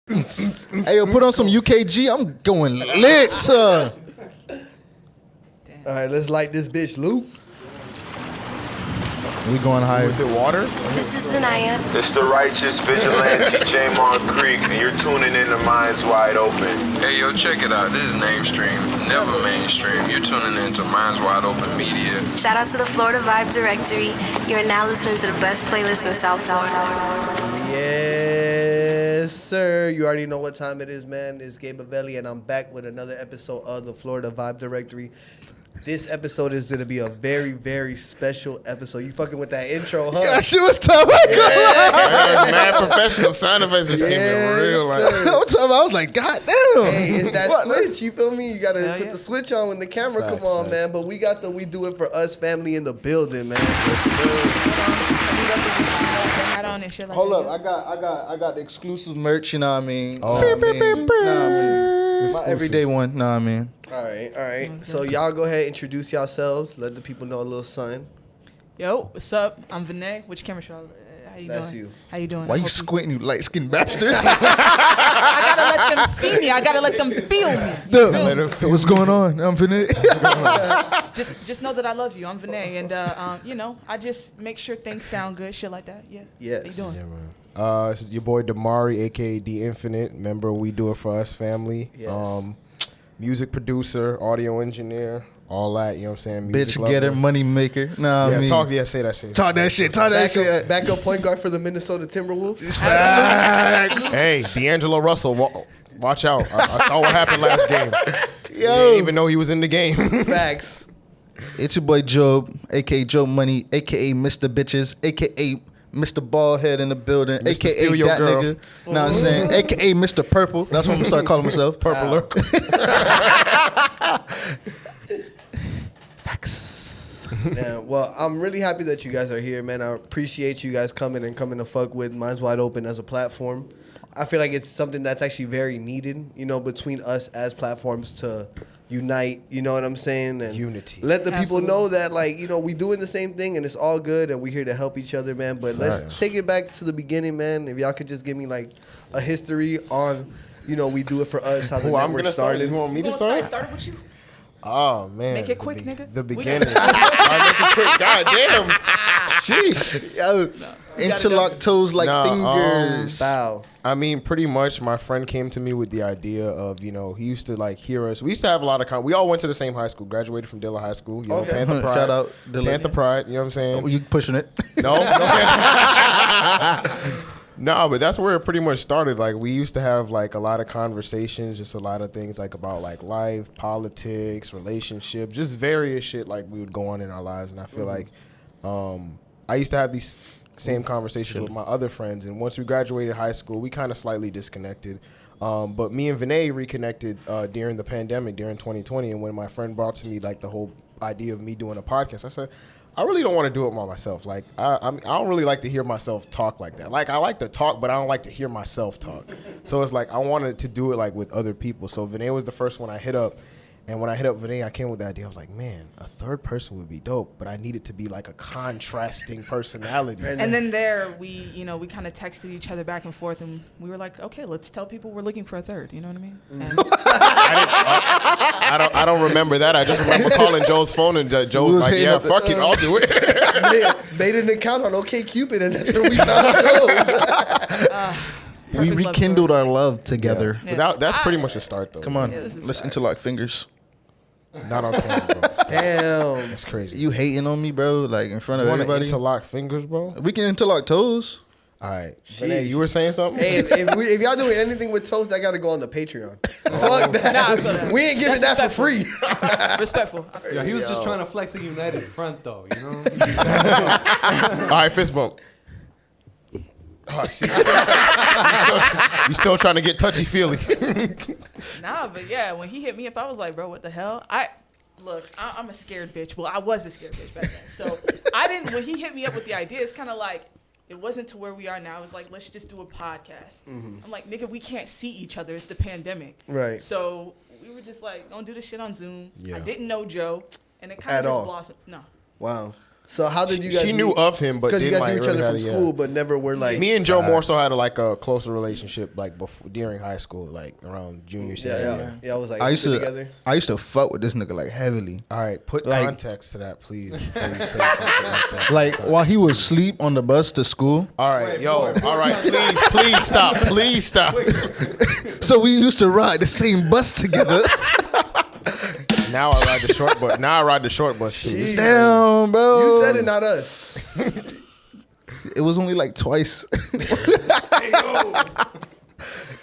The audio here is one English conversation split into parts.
Hey, yo, put on some UKG. I'm going lit. All right, let's light this bitch, Luke. We going higher. Is it water? This is Zanaya. It's the righteous vigilante Jamon Creek, and you're tuning in to Minds Wide Open. Hey, yo, check it out. This is mainstream, never mainstream. You're tuning in to Minds Wide Open Media. Shout out to the Florida Vibe Directory. You're now listening to the best playlist in South Florida. Yes, sir. You already know what time it is, man. It's Gabe Avelli, and I'm back with another episode of the Florida Vibe Directory. This episode is going to be a very, very special episode. You fucking with that intro, huh? That shit was tough. Yeah, mad professional sound effects just came in real. Like, I was like, God damn. Hey, it's that What? switch. You feel me? You got to put the switch on when the camera Facts, come on, facts. man. But we got the We Do It For Us family in the building, man. Hat on and shit like Hold that. up, I got the exclusive merch. You know what I mean? Oh. Know what I mean? My Exclusive. everyday one. Know what I mean? All right. So y'all go ahead, introduce yourselves. Let the people know a little something. Yo, what's up? I'm Vinay. Which camera show? How you That's doing? you. How you doing? Why I you hope squinting, you light skinned bastard? I gotta let them see me. I gotta let them feel me. Dude, what's going on? I'm finna. Just know that I love you. I'm Vinay, and you know, I just make sure things sound good, shit like that. Yeah. Yes. How you doing? yeah, man. It's your boy Damari, aka D Infinite. Member We Do It For Us family. Yes. Music producer, audio engineer, all that. You know what I'm saying? Music Bitch getter, lover. money maker. Nah, Yeah, I mean. say that shit. Talk that shit. Talk that shit. Backup point guard for the Minnesota Timberwolves. Facts. Hey, D'Angelo Russell, watch out. I saw what happened last game. Yo. Didn't even know he was in the game. Facts. It's your boy Job, aka Joe Money, aka Mr. Bitches, aka Mr. Ballhead in the building, Mr. aka Steal Your that Girl. nigga. Know what I'm saying? Aka Mr. Purple. That's what I'm gonna start calling myself. Purple. Facts. Yeah, well, I'm really happy that you guys are here, man. I appreciate you guys coming to fuck with Minds Wide Open as a platform. I feel like it's something that's actually very needed, you know, between us as platforms to unite, you know what I'm saying? And Unity. let the people Absolutely. know that, like, you know, we doing the same thing and it's all good and we're here to help each other, man. But let's Facts. take it back to the beginning, man. If y'all could just give me, like, a history on, you know, We Do It For Us, how the Who I'm network gonna start? started. You want me to You gonna start? start with you? Oh man. Make it quick, nigga. The We beginning. got- All right, make it quick. God damn. Sheesh. Yo, interlock toes like Nah, fingers. Bow. I mean, pretty much, my friend came to me with the idea of, you know, he used to like hear us. We used to have a lot of we all went to the same high school, graduated from Dilla High School. You know, Okay. Panther Pride. Shout out Dilla. Panther Pride. You know what I'm saying? Oh, you pushing it? No. No, but that's where it pretty much started. Like, we used to have like a lot of conversations, just a lot of things like about like life, politics, relationships, just various shit like we would go on in our lives. And I feel like I used to have these same conversations with my other friends. And once we graduated high school, we kind of slightly disconnected. But me and Vinay reconnected during the pandemic, during 2020. And when my friend brought to me like the whole idea of me doing a podcast, I said, I really don't want to do it by myself. Like, I don't really like to hear myself talk like that. Like, I like to talk, but I don't like to hear myself talk. So it's like I wanted to do it like with other people. So Vinay was the first one I hit up. And when I hit up Vinay, I came with the idea. I was like, man, a third person would be dope, but I needed to be like a contrasting personality. And then we kind of texted each other back and forth, and we were like, okay, let's tell people we're looking for a third. You know what I mean? And I don't remember that. I just remember calling Joe's phone, and Joe was like, hitting yeah, up the- fuck it, I'll do it. made an account on OkCupid, and that's where we found Joe. We Perfect love rekindled story. our love together. Yeah. But that's pretty much the start, though. Come on, Yeah, this is let's start. interlock fingers. Not on camera, bro. Damn. That's crazy. You hating on me, bro? Like in front of You want to everybody? interlock fingers, bro? We can interlock toes. All right. Vinay, you were saying something? Hey, if y'all doing anything with toast, I gotta go on the Patreon. Fuck that. Nah, I feel that. We ain't giving That's that for free. Respectful. Yeah, he was just trying to flex a united front, though, you know? All right, fist bump. Oh, see, you still trying to get touchy-feely. Nah, but yeah, when he hit me up, I was like, bro, what the hell? I'm a scared bitch. Well, I was a scared bitch back then. So when he hit me up with the idea, it's kind of like, it wasn't to where we are now. It was like, let's just do a podcast. I'm like, nigga, we can't see each other. It's the pandemic. Right. So we were just like, don't do this shit on Zoom. Yeah. I didn't know Joe. And it kind At of just all? blossomed. No. Wow. So how did you guys? She knew of him, but because you guys didn't, knew each really other from had a- school, but never were like. Me and Joe more so had like a closer relationship like before during high school, like around junior senior. Yeah. I was like, I used together. to fuck with this nigga like heavily. All right, put Like- context to that, please. Before you say something like that. Like while he was asleep on the bus to school. All right, all right, please stop, please stop. So we used to ride the same bus together. Now I ride the short bus. Now I ride the short bus too. Jeez. Damn, bro. You said it, not us. It was only like twice.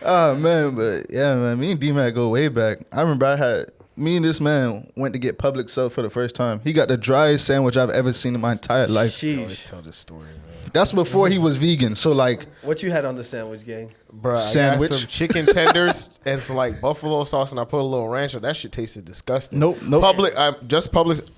Oh man, but yeah, man. Me and D-Mac go way back. I remember me and this man went to get public sub for the first time. He got the driest sandwich I've ever seen in my entire life. I always tell this story, man. That's before he was vegan. So like, What you had on the sandwich, gang? Bro, Sandwich. I got some chicken tenders and some like buffalo sauce, and I put a little ranch on. That shit tasted disgusting. Nope.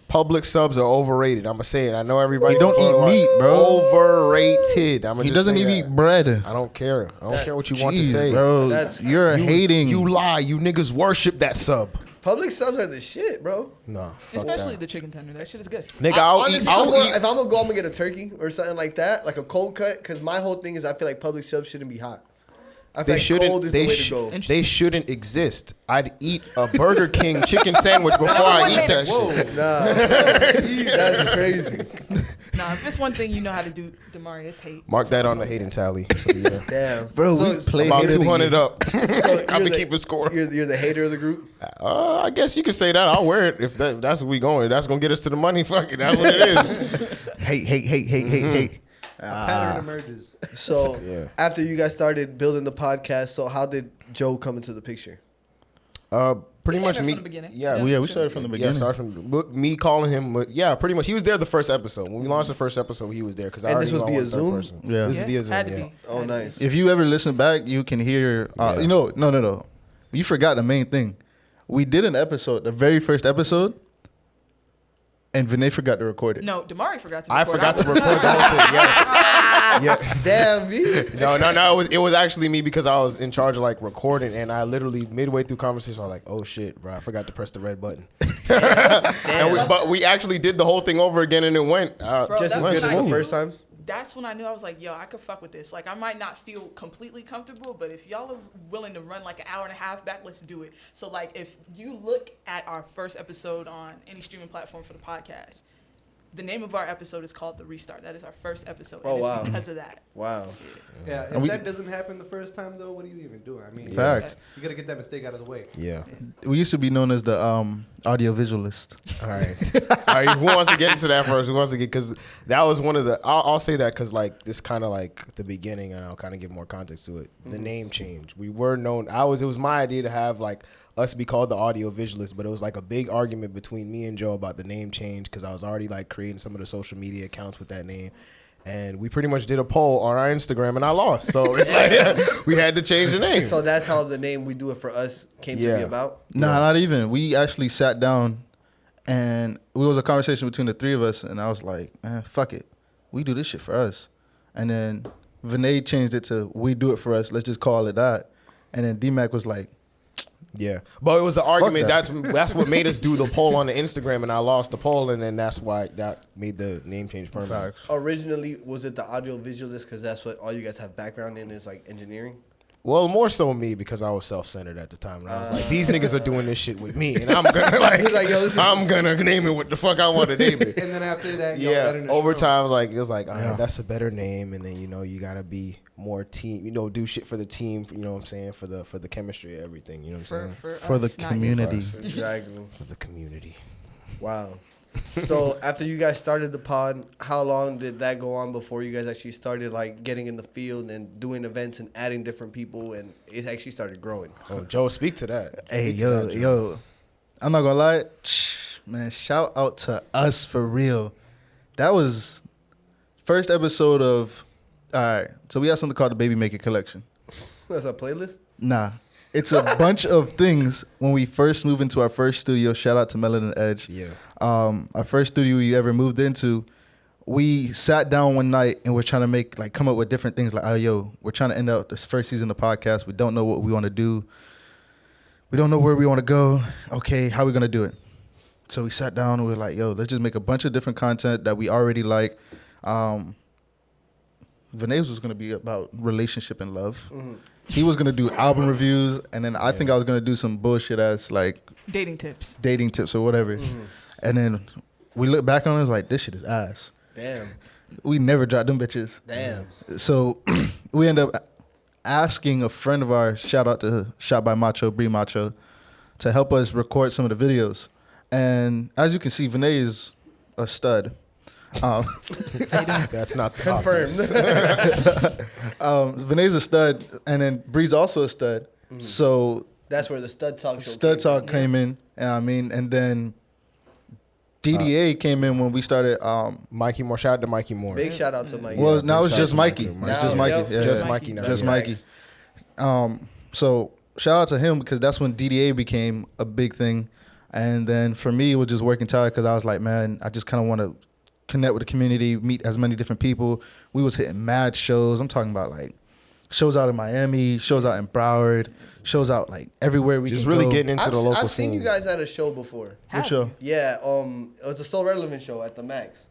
Public subs are overrated. I'm gonna say it. I know everybody He don't eat meat, bro. Overrated. he doesn't even eat bread. I don't care. I don't care what you want to Jeez, say, bro. That's- You're hating. You lie. You niggas worship that sub. Public subs are the shit, bro. No, fuck Especially that. the chicken tender. That shit is good. Nigga, I'll Honestly, eat. if I'm gonna go, I'm gonna get a turkey or something like that, like a cold cut. Because my whole thing is, I feel like public subs shouldn't be hot. I feel like cold is the way to go. They shouldn't exist. I'd eat a Burger King chicken sandwich before I eat that shit. Nah, that's crazy. Nah, if it's one thing you know how to do, Damari, it's hate. Mark that on the hating tally. For the year. Damn, Bro, we played About hater of the 200 year. up. So I've you're been keeping score. You're the hater of the group. I guess you could say that. I'll wear it if that's where we going. That's gonna get us to the money. Fuck it. That's what it is. Hate. Pattern emerges. So Yeah. after you guys started building the podcast, so how did Joe come into the picture? Pretty Came much in me. from the beginning. Yeah, Yeah, we started from the Yeah, beginning. started from me calling him. But yeah, pretty much. He was there the first episode. When we launched the first episode, he was there because I And already this was knew I via wanted third Zoom? person. Yeah. This is via Zoom. Had to Yeah. be. Oh, Had to be. nice. If you ever listen back, you can hear. Yeah. No. You forgot the main thing. We did an episode, the very first episode, and Vinay forgot to record it. No, Damari forgot to record. I forgot to record the whole thing. Yes. Damn, V. No. It was actually me because I was in charge of like recording, and I literally midway through conversation, I was like, "Oh shit, bro! I forgot to press the red button." But we actually did the whole thing over again, and it went Bro, Just that's as what good as I the knew. first time. That's when I knew I was like, yo, I could fuck with this. Like, I might not feel completely comfortable, but if y'all are willing to run like an hour and a half back, let's do it. So, like, if you look at our first episode on any streaming platform for the podcast, the name of our episode is called The Restart. That is our first episode. Oh, and wow. it's because of that. Wow. Yeah, And if we- that doesn't happen the first time, though, what are you even doing? I mean, Facts. you gotta get that mistake out of the way. Yeah. We used to be known as the audio visualist. All right. Who wants to get into that first? Who wants to get? Because that was one of the. I'll say that because like this kind of like the beginning, and I'll kind of give more context to it. The name change. We were known. It was my idea to have like us be called the audio visualist, but it was like a big argument between me and Joe about the name change because I was already like creating some of the social media accounts with that name. And we pretty much did a poll on our Instagram, and I lost. So it's like we had to change the name. So that's how the name We Do It For Us came to be about? Nah, not even. We actually sat down, and it was a conversation between the three of us, and I was like, man, fuck it. We do this shit for us. And then Vinay changed it to We Do It For Us. Let's just call it that. And then D-Mac was like, Yeah, but it was an argument. that. That's what made us do the poll on the Instagram, and I lost the poll, and then that's why that made the name change permanent. facts. Originally, was it the audio visualist? Because that's what all you guys have background in is like engineering. Well, more so me because I was self-centered at the time, and I was like, these niggas are doing this shit with me, and I'm gonna He's like, yo, this is- I'm gonna name it what the fuck I want to name it. And then after that, y'all got Yeah, into over shrooms. time, like it was like, all right, Yeah. that's a better name, and then you gotta be more team, do shit for the team, you know what I'm saying, for the chemistry, everything, you know what I'm saying, for the us, not you. community. Exactly. for the community. Wow. So after you guys started the pod, how long did that go on before you guys actually started like getting in the field and doing events and adding different people and it actually started growing? Oh, Joe, speak to that. Hey, Speak to that, Joe. yo. I'm not gonna lie. Man, shout out to us for real. That was first episode of, all right, so we have something called the Baby Maker Collection. That's a playlist? Nah. It's a bunch of things when we first moved into our first studio. Shout out to Melanin Edge. Yeah. Our first studio we ever moved into, we sat down one night and we're trying to come up with different things like, oh, yo, we're trying to end out this first season of the podcast. We don't know what we want to do. We don't know where we want to go. Okay, how are we going to do it? So we sat down and we were like, yo, let's just make a bunch of different content that we already like. Vinay's was gonna be about relationship and love. He was gonna do album reviews, and then I think I was gonna do some bullshit as like Dating tips. or whatever. And then we look back on it, it's like, this shit is ass. Damn. We never dropped them bitches. Damn. So we end up asking a friend of ours, shout out to Shot by Macho, Bree Macho, to help us record some of the videos. And as you can see, Vinay is a stud. That's not Confirmed. Vinay's a stud, and then Bree's also a stud. So That's where the Stud Talk show Stud Talk came in, and then DDA came in when we started. Mikey Moore. Shout out to Mikey Moore. Big shout out to Mikey. Well, now it's shout just out to Mikey. Mikey. It's just Mikey. Yep. Yeah, Just yeah. Mikey now. Just Yeah. Mikey. So shout out to him because that's when DDA became a big thing. And then for me, it was just working tired because I was like, man, I just kind of want to connect with the community, meet as many different people. We was hitting mad shows. I'm talking about like shows out in Miami, shows out in Broward, shows out like everywhere we Just can really go. getting into the local I've seen scene. you guys at a show before. What show? Yeah, it was a So Relevant show at the Max.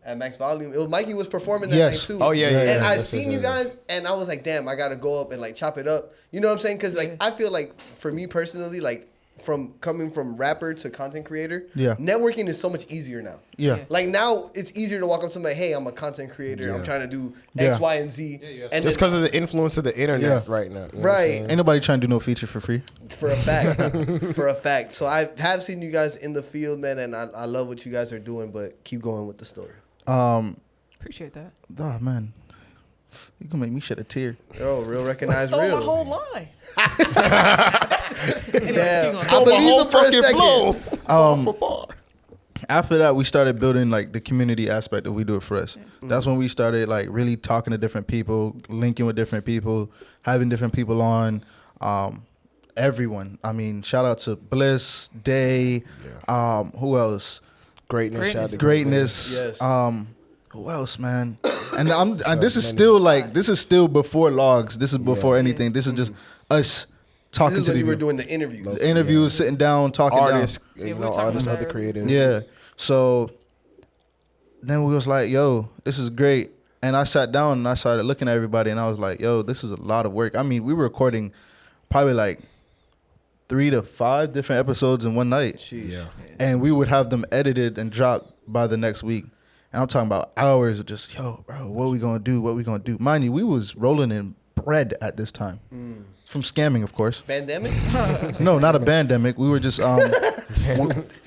At Max Volume. It was Mikey was performing that Yes. night too. Oh, yeah, yeah, And yeah. I Yes, seen yes, you yes. guys and I was like, damn, I gotta go up and like chop it up. You know what I'm saying? Cause like I feel like for me personally, like from coming from rapper to content creator, Yeah. networking is so much easier now. Yeah. Like now it's easier to walk up to somebody, hey, I'm a content creator. I'm Yeah. trying to do Yeah. X, Y, and Z. And Just then- because of the influence of the internet Yeah. right now. You know what I'm Right. saying? Ain't nobody trying to do no feature for free. For a fact. For a fact. So I have seen you guys in the field, man, and I love what you guys are doing, but keep going with the story. Appreciate that. Oh man, you can make me shed a tear. Yo, real recognize Stole real. my whole line. Damn. Keep I going. believe the first second. For bar. After that, we started building like the community aspect of We Do It For Us. That's when we started like really talking to different people, linking with different people, having different people on. Everyone. I mean, shout out to Bliss, Day. Who else? Greatness. Shout out to Greatness. Yes. Who else, man? And this is still like this is still before logs. This is before anything. This is just us talking This is to when you were people. doing the interview. The interviews, sitting down, talking Artists, Yeah, you we know, were talking artists, about other that creatives. down. Yeah. So then we was like, yo, this is great. And I sat down and I started looking at everybody and I was like, yo, this is a lot of work. I mean, we were recording probably like 3 to 5 different episodes in one night. Yeah. And we would have them edited and dropped by the next week. And I'm talking about hours of just, yo, bro, what we gonna do? What we gonna do? Mind you, we was rolling in bread at this time. From scamming, of course. Pandemic? No, not a pandemic. We were just This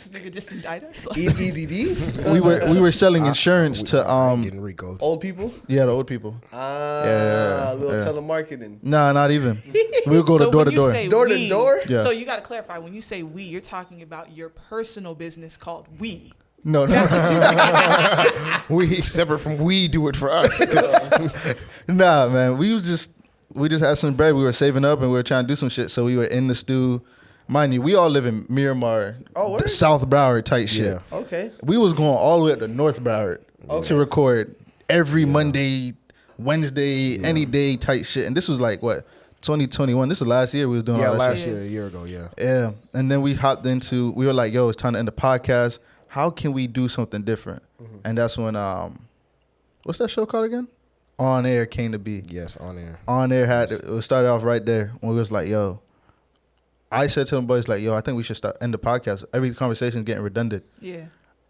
nigga just indict us. EDD? we were selling insurance to Getting Rico. Old people? the old people. Ah, a little yeah. telemarketing. Nah, not even. We'll go to So door when to door. you say Door to we, door? Yeah. So you got to clarify. When you say we, you're talking about your personal business called We. No, That's no. what you We separate from We Do It For Us. Nah, man. We just had some bread. We were saving up and we were trying to do some shit. So we were in the stew. Mind you, we all live in Miramar, Oh, word? South Broward type shit. Yeah. Okay. We was going all the way up to North Broward to record every Monday, Wednesday, any day type shit. And this was like what 2021. This was last year we was doing Yeah, all that last shit. year, a year ago, yeah. Yeah, and then we hopped into. We were like, "Yo, it's time to end the podcast. How can we do something different?" And that's when what's that show called again? On Air came to be. Yes, on air. On Air had it started off right there when we was like, "Yo." I said to them boys like, "Yo, I think we should end the podcast. Every conversation is getting redundant. Yeah.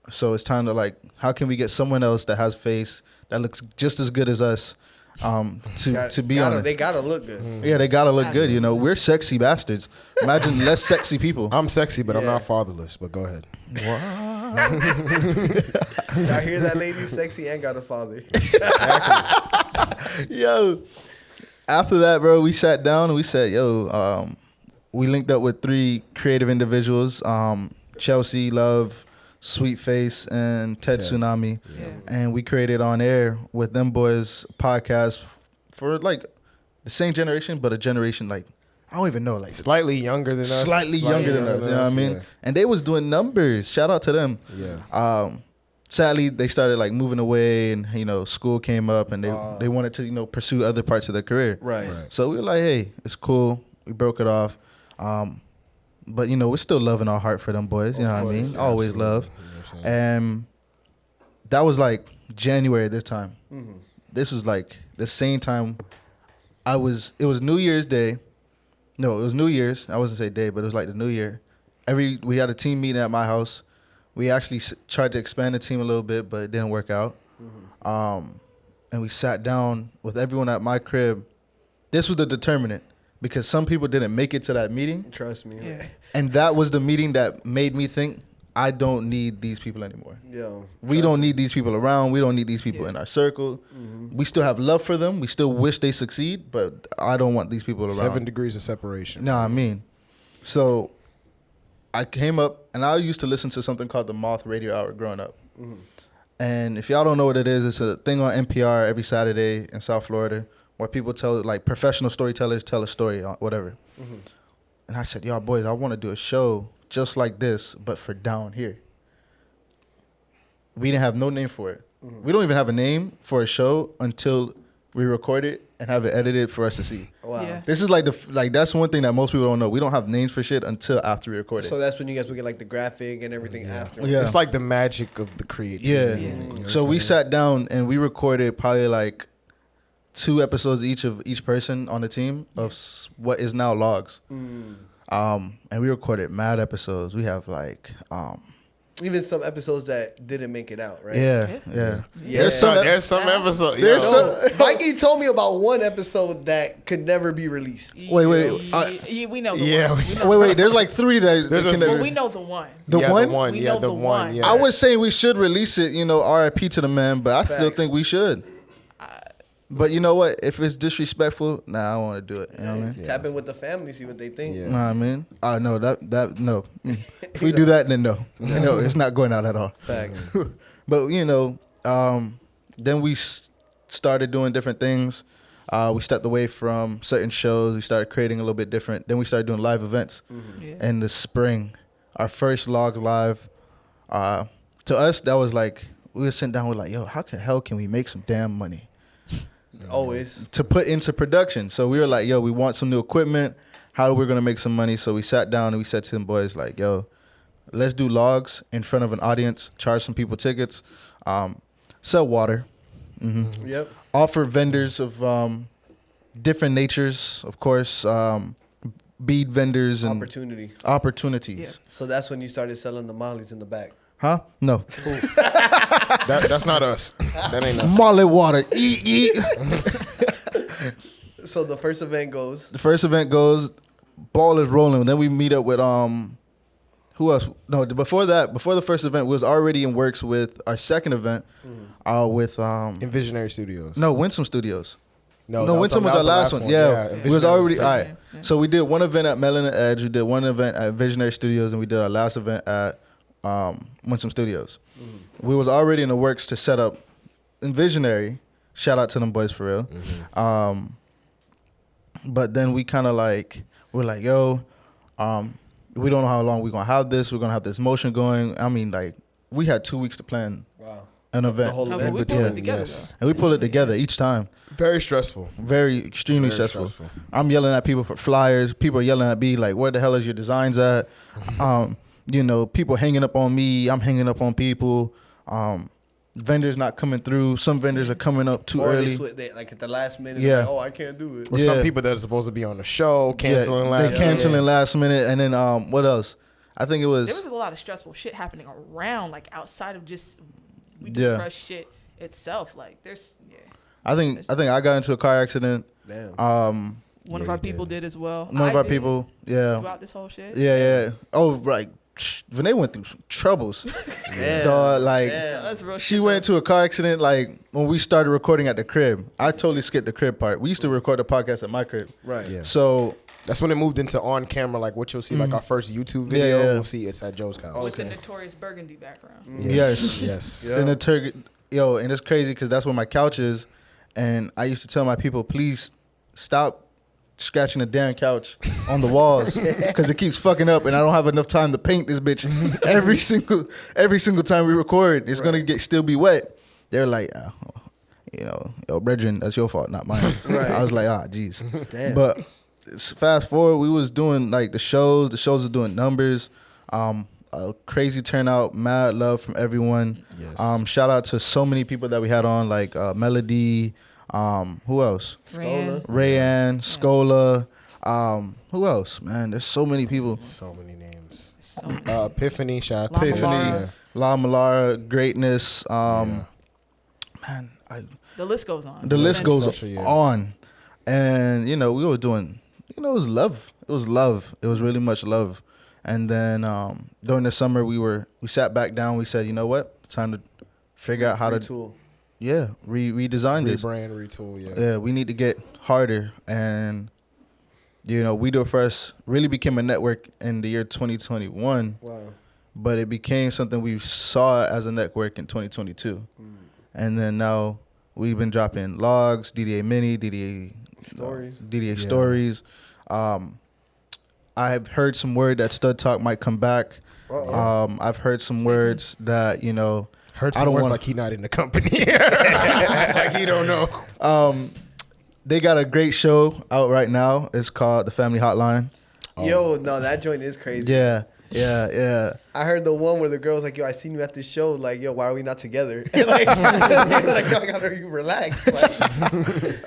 So it's time to like, how can we get someone else that has face that looks just as good as us to be on it? They gotta look good. Yeah, they gotta look good. You know, we're sexy bastards. Imagine less sexy people. I'm sexy, but I'm Yeah. not fatherless. But go ahead. Y'all hear that, lady? Sexy and got a father. Yo, after that, bro, we sat down and we said, yo, we linked up with 3 creative individuals, Chelsea, Love, Sweet Face, and Ted Tsunami. Yeah. And we created On Air with them boys podcast for like the same generation, but a generation like, I don't even know, like Slightly younger than us. slightly younger than us. You know what I mean? And they was doing numbers. Shout out to them. Yeah. Sadly, they started like moving away, and you know, school came up, and they wanted to pursue other parts of their career. Right. So we were like, hey, it's cool. We broke it off. But you know, we're still loving our heart for them boys. You know what I mean? Always Absolutely. love. You know what I'm saying? And that was like January this time. Mm-hmm. This was like the same time it was New Year's Day. No, it was New Year's. I wasn't say day, but it was like the New Year. We had a team meeting at my house. We actually tried to expand the team a little bit, but it didn't work out. And we sat down with everyone at my crib. This was the determinant because some people didn't make it to that meeting. Trust me. Yeah. And that was the meeting that made me think, I don't need these people anymore. Yo, We don't need these people around. We don't need these people in our circle. We still have love for them. We still wish they succeed, but I don't want these people around. 7 degrees of separation. No, I mean. So I came up, and I used to listen to something called the Moth Radio Hour growing up. And if y'all don't know what it is, it's a thing on NPR every Saturday in South Florida where people tell, like, professional storytellers tell a story, on whatever. And I said, y'all boys, I want to do a show just like this, but for down here. We didn't have no name for it. We don't even have a name for a show until we record it and have it edited for us to see. Wow. Yeah. This is like that's one thing that most people don't know. We don't have names for shit until after we record it. So that's when you guys will get like the graphic and everything after. Yeah. It's like the magic of the creativity. Yeah. in it, you know So what we I'm saying? sat down and we recorded probably like 2 episodes each of each person on the team of what is now logs. And we recorded mad episodes. We have like Even some episodes that didn't make it out, right? yeah. Yeah. There's some There's some episode. There's yo. some- Mikey told me about one episode that could never be released. Wait. Yeah, we know the Yeah, one. we- We know Wait. There's like 3 that There's a- can well, never. we know the one. The Yeah, one? We Yeah, know the the one. one. Yeah. I was saying we should release it, you know, RIP to the man, but I still Facts. think we should. But you know what? If it's disrespectful, nah, I don't want to do it. You know what I mean? Tap in with the family, see what they think. Yeah. Know what I mean? No, that no. If we do that, then no, it's not going out at all. Facts. But you know, then we started doing different things. We stepped away from certain shows. We started creating a little bit different. Then we started doing live events Yeah. in the spring. Our first Logs Live. To us, that was like we were sitting down. We're like, yo, how the hell can we make some damn money Always. to put into production? So we were like, yo, we want some new equipment. How are we gonna make some money? So we sat down and we said to them boys, like, yo, let's do logs in front of an audience, charge some people tickets, sell water, Yep. offer vendors of different natures, of course, bead vendors and Opportunity. opportunities. Yeah. So that's when you started selling the mollies in the back. Huh? No. That's not us. That ain't us. Molly water. Eat. So the first event goes. The first event goes, ball is rolling. Then we meet up with who else? No, before the first event, we was already in works with our second event, with In Visionary Studios. no Winsome Studios. No, No, that Winsome was that our last one. Yeah, and we was Visionary already the all second. right. Yeah. So we did one event at Melon and Edge. We did one event at Visionary Studios, and we did our last event at Winsome Studios. We was already in the works to set up in Visionary. Shout out to them boys for real. But then we kind of we're like, yo, we don't know how long we're gonna have this. We're gonna have this motion going. I mean, like, we had 2 weeks to plan Wow. an event, whole No, event. but we between, pulled it together. yes. Though. and we pull it together each time. Very stressful. Very extremely Very stressful. stressful. I'm yelling at people for flyers. People are yelling at me like, "Where the hell is your designs at?" You know, people hanging up on me. I'm hanging up on people. Vendors not coming through. Some vendors are coming up too Or early. they like at the last minute. Yeah. Like, oh, I can't do it. Or Yeah. some people that are supposed to be on the show canceling last They canceling minute. last minute, and then what else? I think it There was was a lot of stressful shit happening around, like outside of just we do Yeah. fresh shit itself. Like there's I think I got into a car accident. Damn. one of our people did as well. One of I our did people, yeah, throughout this whole shit. yeah. Oh, right. Vinay went through some troubles. Damn. Dog, like Damn. That's real. she shit, went to a car accident. Like when we started recording at the crib, I totally skipped the crib part. We used to record the podcast at my crib. Right. Yeah. So That's when it moved into on camera, like what you'll see, like our first YouTube video. Yeah. We'll see it's at Joe's house. with the Okay. notorious burgundy background. yes, Yes. Yeah. and the and it's crazy because that's where my couch is, and I used to tell my people, please stop scratching the damn couch on the walls because it keeps fucking up, and I don't have enough time to paint this bitch every single time we record. It's gonna still be wet. They're like, yo, brethren, that's your fault, not mine. Right. I was like, jeez. Damn. But fast forward, we was doing like the shows. The shows was doing numbers. A crazy turnout, mad love from everyone. Yes. Shout out to so many people that we had on, like Melody. Who else? Rayanne, Scola. Who else? Man, there's so many people. So many names. So many. Epiphany, shout out to La Epiphany. Malara. La Malara, Greatness. Man, The list goes on. the list goes Such a- on. And, you know, we were doing, you know, it was love. It was love. It was really much love. And then during the summer, we sat back down. We said, you know what? It's time to figure out how to redesign this. Rebrand, retool, Yeah, we need to get harder. And, you know, We Do It For Us really became a network in the year 2021. Wow. But it became something we saw as a network in 2022. And then now we've been dropping logs, DDA Mini, DDA Stories. I have heard some word that Stud Talk might come back. I've heard some words that, you know, Heard I some don't words wanna- like he not in the company. Like he don't know. they got a great show out right now. It's called The Family Hotline. Yo, no, that joint is crazy. Yeah. I heard the one where the girl was like, yo, I seen you at this show. Like, yo, why are we not together? Like, like, yo, I gotta relax. Like,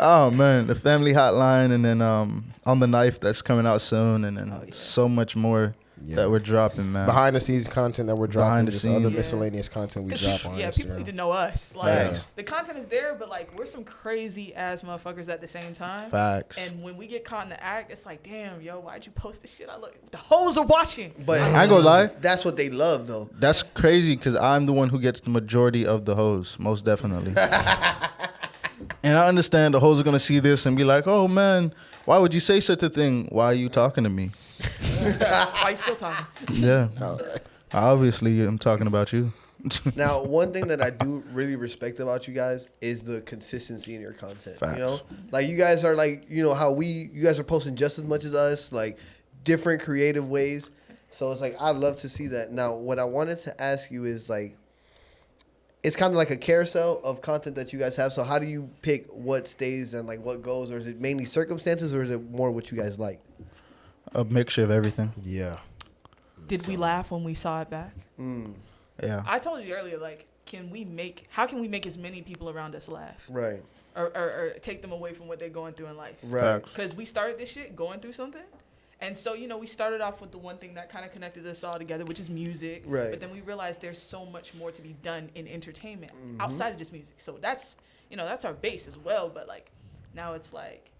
Oh, man. The Family Hotline. And then On the Knife that's coming out soon. And then so much more that we're dropping, man. Behind the scenes content that we're dropping, Behind the just scenes. other Yeah. miscellaneous content we drop on Yeah, Instagram. people need to know us. Like Facts. the content is there, but like we're some crazy ass motherfuckers at the same time. Facts. And when we get caught in the act, it's like, damn, yo, why'd you post this shit? I look, the hoes are watching. but I ain't gonna lie. that's what they love, though. That's crazy because I'm the one who gets the majority of the hoes, most definitely. And I understand the hoes are gonna see this and be like, "Oh man, why would you say such a thing? Why are you talking to me?" Why you still talking? Yeah, obviously I'm talking about you. Now, one thing that I do really respect about you guys is the consistency in your content. Facts. You know, like you guys are like, you know, how you guys are posting just as much as us, like different creative ways. So it's like, I love to see that. Now, what I wanted to ask you is like, it's kind of like a carousel of content that you guys have. So how do you pick what stays and like what goes, or is it mainly circumstances, or is it more what you guys like? A mixture of everything. Yeah. Did we laugh when we saw it back? Yeah. I told you earlier, like, how can we make as many people around us laugh? Right. Or take them away from what they're going through in life? Right. Facts. Because we started this shit going through something. And so, you know, we started off with the one thing that kind of connected us all together, which is music. Right. But then we realized there's so much more to be done in entertainment outside of just music. So that's, you know, that's our base as well. But, like, now it's like,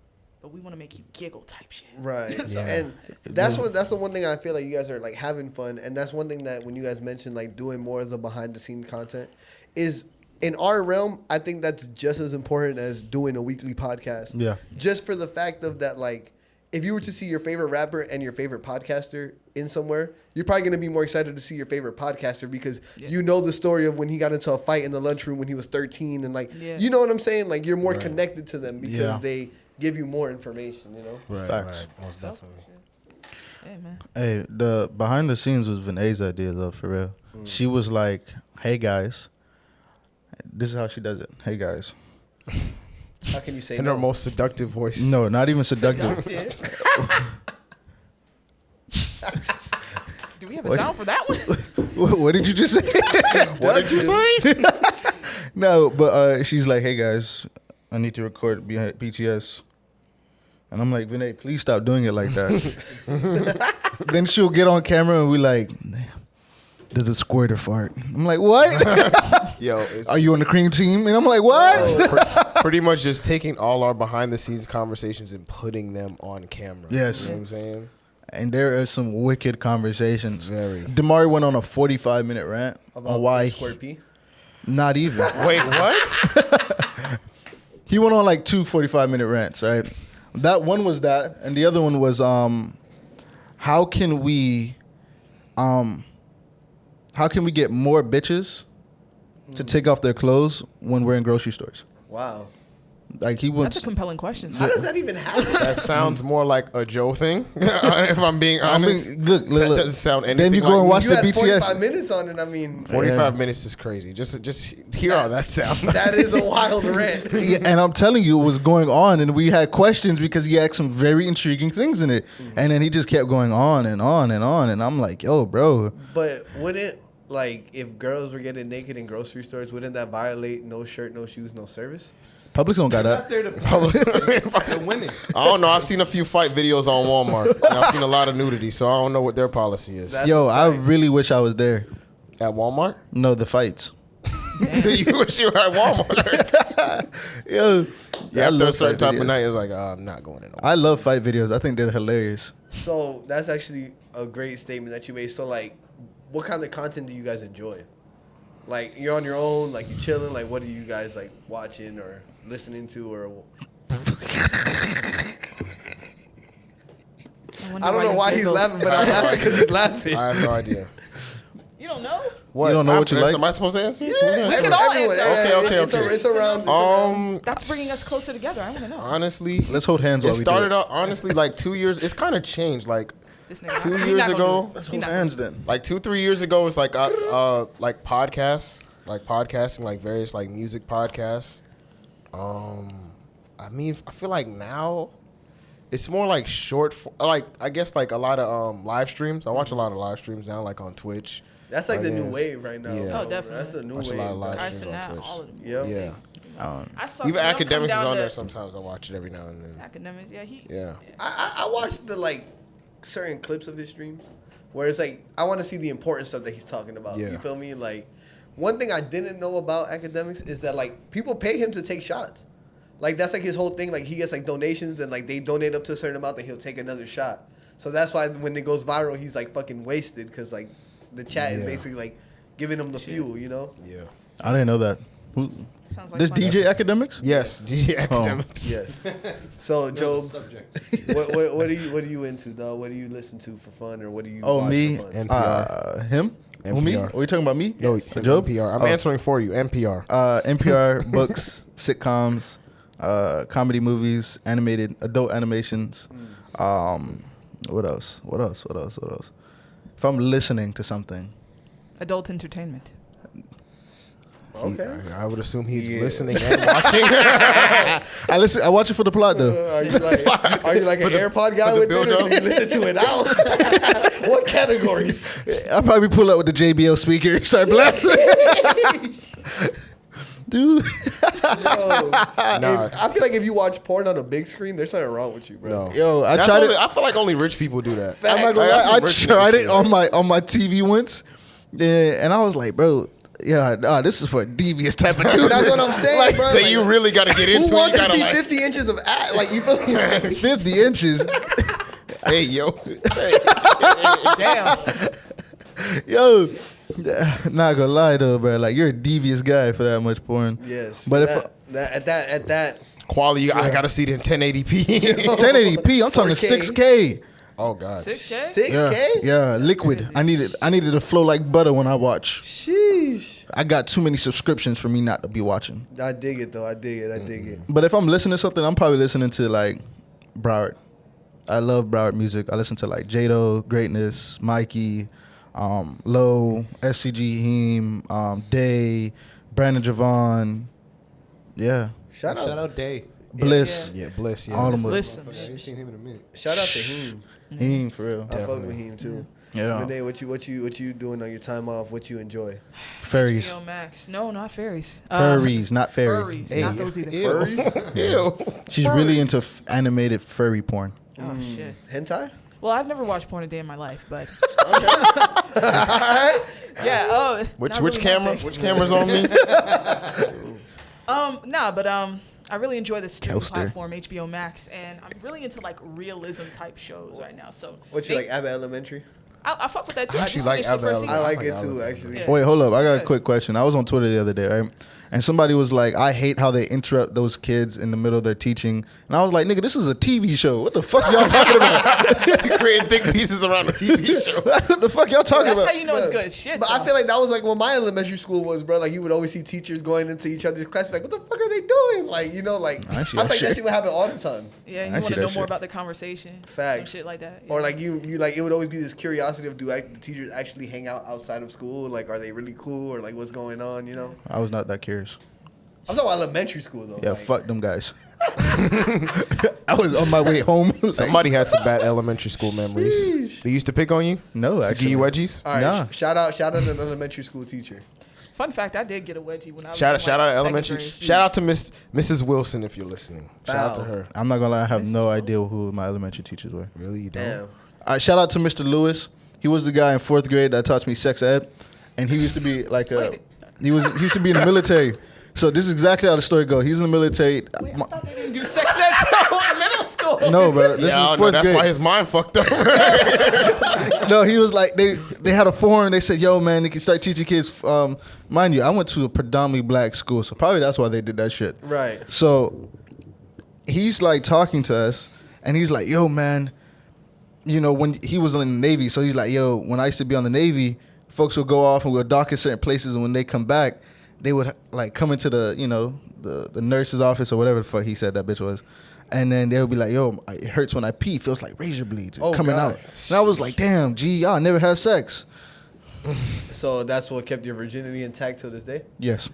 but we want to make you giggle type shit. Right. So- And that's the one thing I feel like you guys are like having fun, and that's one thing that when you guys mentioned like doing more of the behind the scenes content is in our realm, I think that's just as important as doing a weekly podcast. Yeah. Just for the fact of that, like, if you were to see your favorite rapper and your favorite podcaster in somewhere, you're probably going to be more excited to see your favorite podcaster because you know the story of when he got into a fight in the lunchroom when he was 13 and like, you know what I'm saying? Like, you're more connected to them because they give you more information, you know? Right. Facts. Right. Most definitely. Hey, man. Hey, the behind the scenes was Vinay's idea though, for real. She was like, "Hey guys," this is how she does it. "Hey guys." How can you say In no? her most seductive voice. No, not even seductive. Do we have a sound for that one? What did you just say? What did you say? No, but she's like, "Hey guys, I need to record behind BTS." And I'm like, "Vinay, please stop doing it like that." Then she'll get on camera and we like, "Does it squirt or fart?" I'm like, "What?" Yo, it's "Are you on the cream team?" And I'm like, "What?" pretty much just taking all our behind the scenes conversations and putting them on camera. Yes. You know what I'm saying? And there are some wicked conversations. Very. Damari went on a 45-minute rant on why. Square P? Not even. Wait, what? He went on like 2 45-minute rants, right? That one was that, and the other one was how can we get more bitches to take off their clothes when we're in grocery stores? Wow. Like he That's wants. a compelling question. How does that even happen? That sounds more like a Joe thing. If I'm being I honest, mean, look. that doesn't sound anything. Then you go like and me. watch You the had BTS. 45 minutes on it. I mean, 45 minutes is crazy. Just hear how that sounds. that is a wild rant. Yeah, and I'm telling you, it was going on, and we had questions because he had some very intriguing things in it, and then he just kept going on and on and on, and I'm like, yo, bro. But wouldn't, like, if girls were getting naked in grocery stores, wouldn't that violate no shirt, no shoes, no service? Publix don't got that. They're the women. I don't know. I've seen a few fight videos on Walmart. And I've seen a lot of nudity, so I don't know what their policy is. That's Yo, a I fact. really wish I was there. At Walmart? No, the fights. So you wish you were at Walmart. Yo, I After a love certain fight type videos. of night, it's like, I'm not going in. I love fight videos. I think they're hilarious. So that's actually a great statement that you made. So, like, what kind of content do you guys enjoy? Like, you're on your own, like, you're chilling. Like, what are you guys, like, watching or listening to? Or I don't know why he's laughing, but I'm laughing because he's laughing. I have no idea. You don't know? What? You don't know what you like? Am I supposed to answer? We can all answer. Okay. It's around. That's bringing us closer together. I want to know. Honestly, Let's hold hands while it we started do it. out honestly like 2 years. It's kind of changed. Like This nigga. 2 He years not gonna ago, do it. Let's He hold not hands gonna then. like 2-3 years ago, it's like podcasts, like podcasting, like various like music podcasts. I mean, I feel like now it's more like like I guess like a lot of live streams. I watch a lot of live streams now, like on Twitch. That's like the new Yes. wave right now. Yeah. bro. Oh, definitely. That's the new Watch a wave. lot of live bro. Guys streams and on that, Twitch. all of them. Yep. Yeah. I saw Even Snow come Academics is down on to- there sometimes. I watch it every now and then. Academics, yeah, he. Yeah. I watched the like certain clips of his streams where it's like I want to see the important stuff that he's talking about. Yeah. You feel me? Like one thing I didn't know about Academics is that like people pay him to take shots. Like that's like his whole thing. Like he gets like donations and like they donate up to a certain amount, then he'll take another shot. So that's why when it goes viral, he's like fucking wasted because like the chat is Yeah. basically like giving him the fuel. You know? Yeah. I didn't know that. Who? Sounds like This fun. DJ Academics? Yes, DJ Academics. Yes. So Job, Subject. what are you into, dog? What do you listen to for fun, or what do you? Oh, watch me? For fun? NPR. Him? Who, me? NPR. Are we talking about me? No, Job? NPR. I'm Oh. answering for you. NPR. NPR, books, sitcoms, comedy movies, animated, adult animations. What else? If I'm listening to something, Adult entertainment. Okay. I would assume he's Yeah. listening and watching. I watch it for the plot though. Are you like an AirPod guy for the with it, or build-up? do you listen to it out? What categories? I probably pull up with the JBL speaker and start blasting. Dude, Yo, Nah. I feel like if you watch porn on a big screen, there's something wrong with you, bro. No. yo, I That's tried only- it. I feel like only rich people do that. Facts. I'm not gonna That's lie, I some rich people tried it shit. on my TV once, yeah, and I was like, bro, yeah, nah, this is for a devious type of dude. That's what I'm saying, bro. So Like, you really got to get who into it. wants You to gotta see like, 50 inches of ass? Like you feel me? 50 inches. hey yo, Damn. Yo, not gonna lie though, bro. Like you're a devious guy for that much porn. Yes, But if at that quality. I got to see it in 1080p. 1080p, I'm talking 4K. 6K. Oh god. 6K? 6K. Yeah, liquid. I needed to flow like butter when I watch. Sheesh. I got too many subscriptions for me not to be watching. I dig it though. I dig it. But if I'm listening to something, I'm probably listening to like Broward. I love Broward music. I listen to like Jado, Greatness, Mikey, Low, SCG, Heem, Day, Brandon Javon. Yeah. Shout out Day. Bliss. Yeah, Bliss. Yeah. All them boys. Listen. I ain't seen him in a minute. Shout out to him. Heem, for real. I fuck with him too. Yeah. Renee, what you doing on your time off? What you enjoy? Furries. HBO Max. No, not fairies. Furries, not fairy. Furries. Not those either. Ew. She's really into animated furry porn. Oh, shit. Hentai? Well, I've never watched porn a day in my life, but. Yeah. Oh. Which not really my camera? thing. Which camera's on me? Nah, but I really enjoy the streaming Kelster. platform HBO Max, and I'm really into like realism type shows right now. So. What you like, Abbott Elementary? I fuck with that too. I I actually just like finished the first Abbott season. I like like it too, Abbott. actually. Yeah. Wait, hold up. I got a Good. quick question. I was on Twitter the other day, right? and somebody was like, I hate how they interrupt those kids in the middle of their teaching. And I was like, nigga, this is a TV show. What the fuck y'all talking about? Creating thick pieces around a TV show. What the fuck y'all talking That's about? how you know it's good shit. But I feel like that was like when my elementary school was, bro. Like you would always see teachers going into each other's class, like, what the fuck are they doing? Like, you know, like I I see think that that shit would happen all the time. yeah, you I want see to know that more shit. about the conversation. Facts. Some shit like that. Or yeah. like you like it would always be this curiosity of the teachers actually hang out outside of school? Like, are they really cool or like what's going on? You know, I was not that curious. I'm talking about elementary school though. Yeah, like, fuck them guys. I was on my way home. Somebody had some bad elementary school memories. Sheesh. They used to pick on you? No, To give you wedgies? All right, Nah. shout out to an elementary school teacher. Fun fact: I did get a wedgie when I was Shout in, out like, to elementary. second grade. Shout out to Mrs. Wilson if you're listening. Shout out to Wow. her. I'm not gonna lie, I have no idea who my elementary teachers were. Really, you don't? Damn. Shout out to Mr. Lewis. He was the guy in 4th grade that taught me sex ed, and he used to be like he used to be in the military. So this is exactly how the story goes. He's in the military. Wait, I thought they didn't do sex ed till middle school. No, bro. This Yeah, is no, 4th that's grade. why his mind fucked up. No, he was like they had a forum. They said, "Yo, man, they can start teaching kids." Mind you, I went to a predominantly black school, so probably that's why they did that shit. Right. So he's like talking to us, and he's like, "Yo, man, you know when he was in the Navy, so he's like, yo, when I used to be on the Navy, folks would go off and we'll dock in certain places, and when they come back, they would like come into the the nurse's office or whatever the fuck he said that bitch was." And then they would be like, yo, it hurts when I pee. It feels like razor bleeds coming God. out. And I was like, damn, G, y'all never have sex. So that's what kept your virginity intact till this day? Yes.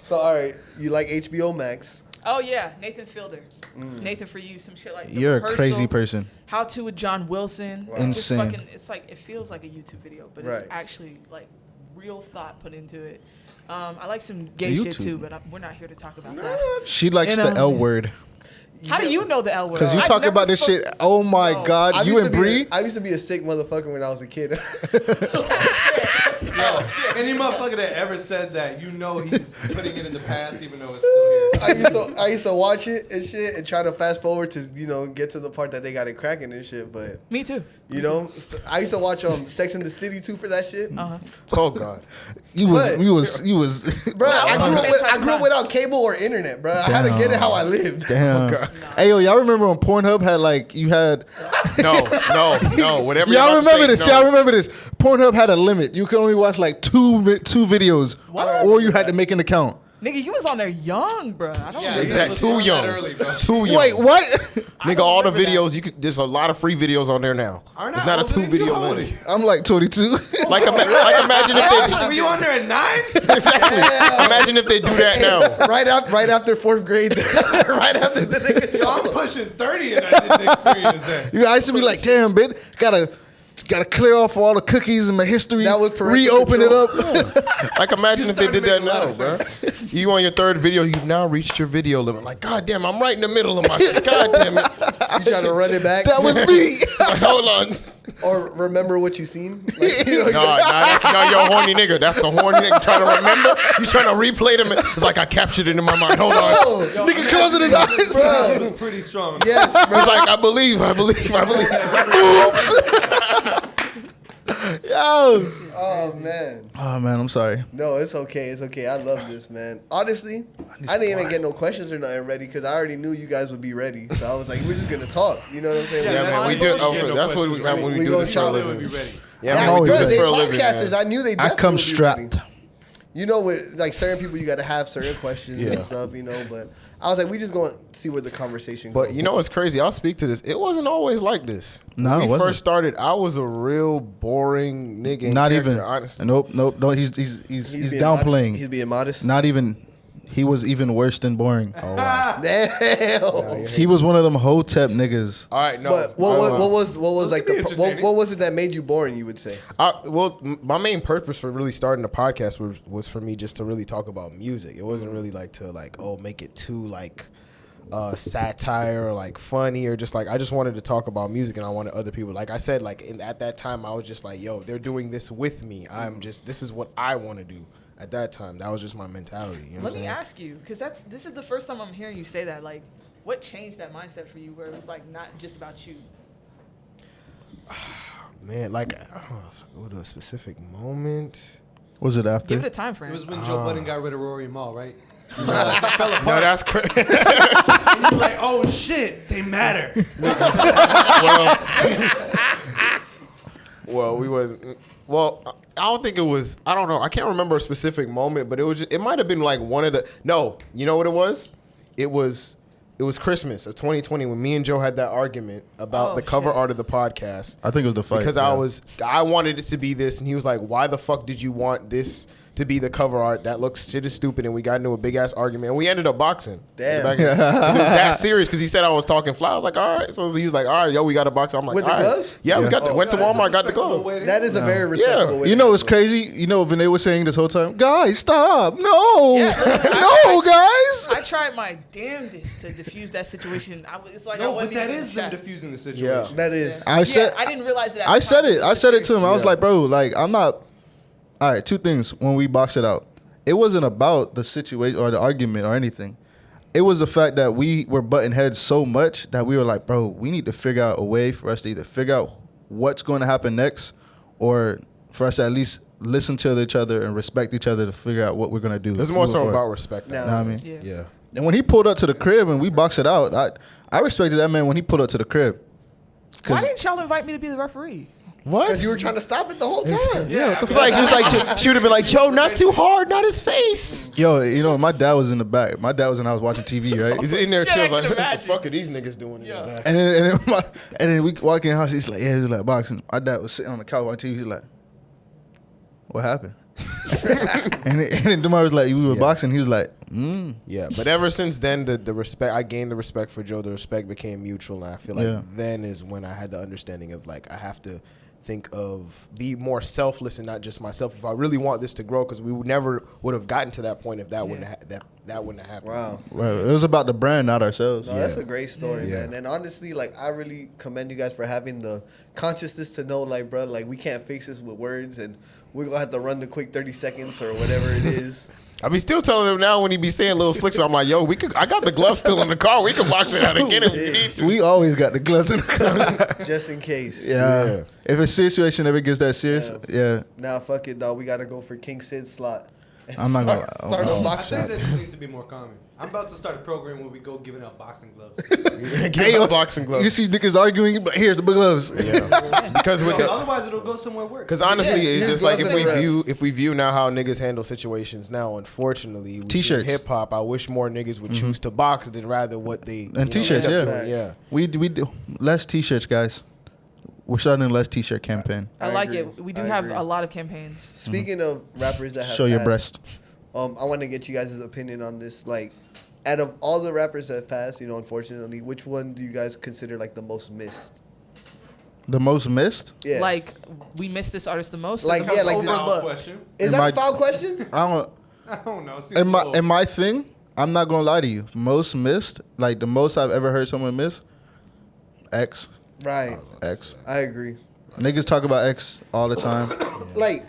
So, all right, you like HBO Max. Oh yeah, Nathan Fielder. Nathan for you, some shit like The You're a Rehearsal, crazy person. How to with John Wilson. Wow. Just Insane. fucking, it's like it feels like a YouTube video, but Right. it's actually like real thought put into it. I like some gay shit YouTube. too, but we're not here to talk about that. She likes And, the L word. How do you know the L word? Because you I've talk never about this spoke- shit. Oh my No. God. You and Bree? I used to be a sick motherfucker when I was a kid. Yo, any motherfucker that ever said that, you know he's putting it in the past, even though it's still here. I used to watch it and shit and try to fast forward to get to the part that they got it cracking and shit. But Me too. I used to watch Sex and the City too for that shit. Oh God. You was Bro, I on grew the up same type I of grew up time. without cable or internet, bro. I had to get it how I lived. Damn. Okay. Hey, yo, y'all remember when Pornhub had like, you had. No. Whatever. Y'all you're about to remember say, this? no. Y'all remember this? Pornhub had a limit. You could only watch like two videos, or you had to make an account. Nigga, you was on there young, bro. I don't Yeah, remember. Exactly. was Too born young. that early, bro. Too young. Wait, what? Nigga, all the videos there's a lot of free videos on there now. Aren't It's I not a older 2 than video you? How old are limit. you? I'm like 22. Like imagine if they Were you on there at 9? exactly. Imagine if they do that now. right after 4th grade, right after the nigga So I'm pushing 30 and I didn't experience that. I used to be like, damn, bitch, gotta clear off all the cookies and my history. That was parental reopen it control. up. Like imagine if they started did that making a lot now, of bro. sense. You on your 3rd video, you've now reached your video limit. Like, God damn, I'm right in the middle of my shit. God damn it. You trying to run it back? That was me. Like, hold on. Or remember what you seen? Like, Nah, that's not your horny nigga. That's a horny nigga trying to remember. You trying to replay them. It's like I captured it in my mind. Hold on. Yo, Nigga closing his eyes. It was pretty strong. Yes, It's bro. like I believe. Yo. Oh man. Oh man, I'm sorry. No, it's okay. It's okay. I love this, man. Honestly, I didn't even get no questions or nothing ready because I already knew you guys would be ready. So I was like, we're just gonna talk. You know what I'm saying? Yeah, Yeah, that's man, we bullshit. do. No That's what questions, when we we do gonna this for a shout They would be living. ready. Yeah, I'm man, we always do ready. this They for a living. podcasters. Man. I knew they. I definitely come would be strapped. ready. You know, with like certain people, you got to have certain questions Yeah. and stuff. You know, but I was like, we just going to see where the conversation goes. But you know what's crazy? I'll speak to this. It wasn't always like this. No, when it we wasn't. first started, I was a real boring nigga. in Not character, even. honestly. Nope. Don't. He's being downplaying. He's being modest. Not even. He was even worse than boring. Oh, wow. Damn. He was one of them hotep niggas. All right, no. But what was Those like could be the entertaining. what was it that made you boring? You would say. My main purpose for really starting the podcast was for me just to really talk about music. It wasn't really like to make it too like satire or like funny or just like I just wanted to talk about music and I wanted other people. Like I said, like at that time I was just like, yo, they're doing this with me. This is what I want to do. At that time, that was just my mentality. You know Let what me I'm saying? ask you, because this is the first time I'm hearing you say that. Like, what changed that mindset for you, where it was like not just about you? Man, like I don't know if I go to a specific moment. Was it after? Give it a time frame. It was when Joe Budden got rid of Rory Mal, right? Fell No, apart. that's crazy. And you're like, oh shit, they matter. Well, we was. Well, I don't think it was. I don't know. I can't remember a specific moment, but it was. It might have been like one of the. No, you know what it was? It was Christmas of 2020 when me and Joe had that argument about the cover art of the podcast. I think it was the fight. Because I wanted it to be this, and he was like, "Why the fuck did you want this to be the cover art? That looks shit is stupid." And we got into a big ass argument, and we ended up boxing. Damn. It was that serious because he said I was talking fly. I was like, "All right." So he was like, "All right, yo, we got a box." I'm like, With the "All right." gloves? Yeah, we Yeah. got. Went to That's a Walmart, got the respectable glove. way to That do is a it. very respectable way. You to know do what's it. crazy? You know what Vinay was saying this whole time? Guys, stop. No. Yeah, listen, No, guys. I tried my damnedest to diffuse that situation. It's like I No, but wasn't that even in is them chat. diffusing the situation. That is. I said I didn't realize that. I said it. I said it to him. I was Yeah. like, bro, like I'm not. All right, two things when we boxed it out. It wasn't about the situation or the argument or anything. It was the fact that we were butting heads so much that we were like, bro, we need to figure out a way for us to either figure out what's going to happen next, or for us to at least listen to each other and respect each other to figure out what we're gonna do. It's more moving so forward. about respect. Now, You know what I mean? Yeah. Yeah. And when he pulled up to the crib and we boxed it out, I respected that man when he pulled up to the crib. Why didn't y'all invite me to be the referee? What? Because you were trying to stop it the whole time. Yeah, He was like, she would have been like, Joe, not too hard, not his face. Yo, you know, my dad was in the back. My dad was in. I was watching TV, right? He's in there Yeah, I chill can like, what the imagine. fuck are these niggas doing? Yeah. Yeah. And then we walk in the house. He's like, yeah, he's like boxing. My dad was sitting on the couch watching TV. He's like, what happened? and then Demar was like, we were boxing. He was like, Yeah, but ever since then, the respect, I gained the respect for Joe. The respect became mutual, and I feel like then is when I had the understanding of like I have to be more selfless and not just myself if I really want this to grow, because we never would have gotten to that point if that wouldn't that wouldn't have happened. Wow. Right. It was about the brand, not ourselves. No, that's a great story, Yeah. man. And honestly, like, I really commend you guys for having the consciousness to know, like, bro, like, we can't fix this with words, and we're going to have to run the quick 30 seconds or whatever it is. I be still telling him now when he be saying little slicks, I'm like, yo, I got the glove still in the car. We can box it out again if we need to. We always got the gloves in the car. Just in case. Yeah. If a situation ever gets that serious, yeah. Now, fuck it, dog. We got to go for King Sid's slot. I'm not gonna. Start I unboxing. think that this needs to be more common. I'm about to start a program where we go giving out boxing gloves. Give him boxing gloves. You see niggas arguing, but here's the gloves. Yeah. Because with No, the otherwise, it'll go somewhere worse. Because honestly, Yeah, it's here's just like gloves and a ref. if we view now how niggas handle situations now, unfortunately, T-shirts. hip hop. I wish more niggas would choose to box than rather what they And T-shirts, end up yeah. doing. Yeah. We do less T-shirts, guys. We're starting a less T-shirt campaign. I I like agree. it. We do I have agree. a lot of campaigns. Speaking of rappers that have Show your passed, breast. I want to get you guys' opinion on this. Like, out of all the rappers that have passed, unfortunately, which one do you guys consider, like, the most missed? The most missed? Yeah. Like we miss this artist the most. or Like, the yeah, most like this- Foul overlooked. question. Is in that my- a foul question? I don't. I don't know. It seems In low. my thing, I'm not gonna lie to you. Most missed, like the most I've ever heard someone miss. X. Right. X. I agree. Niggas talk about X all the time. Like,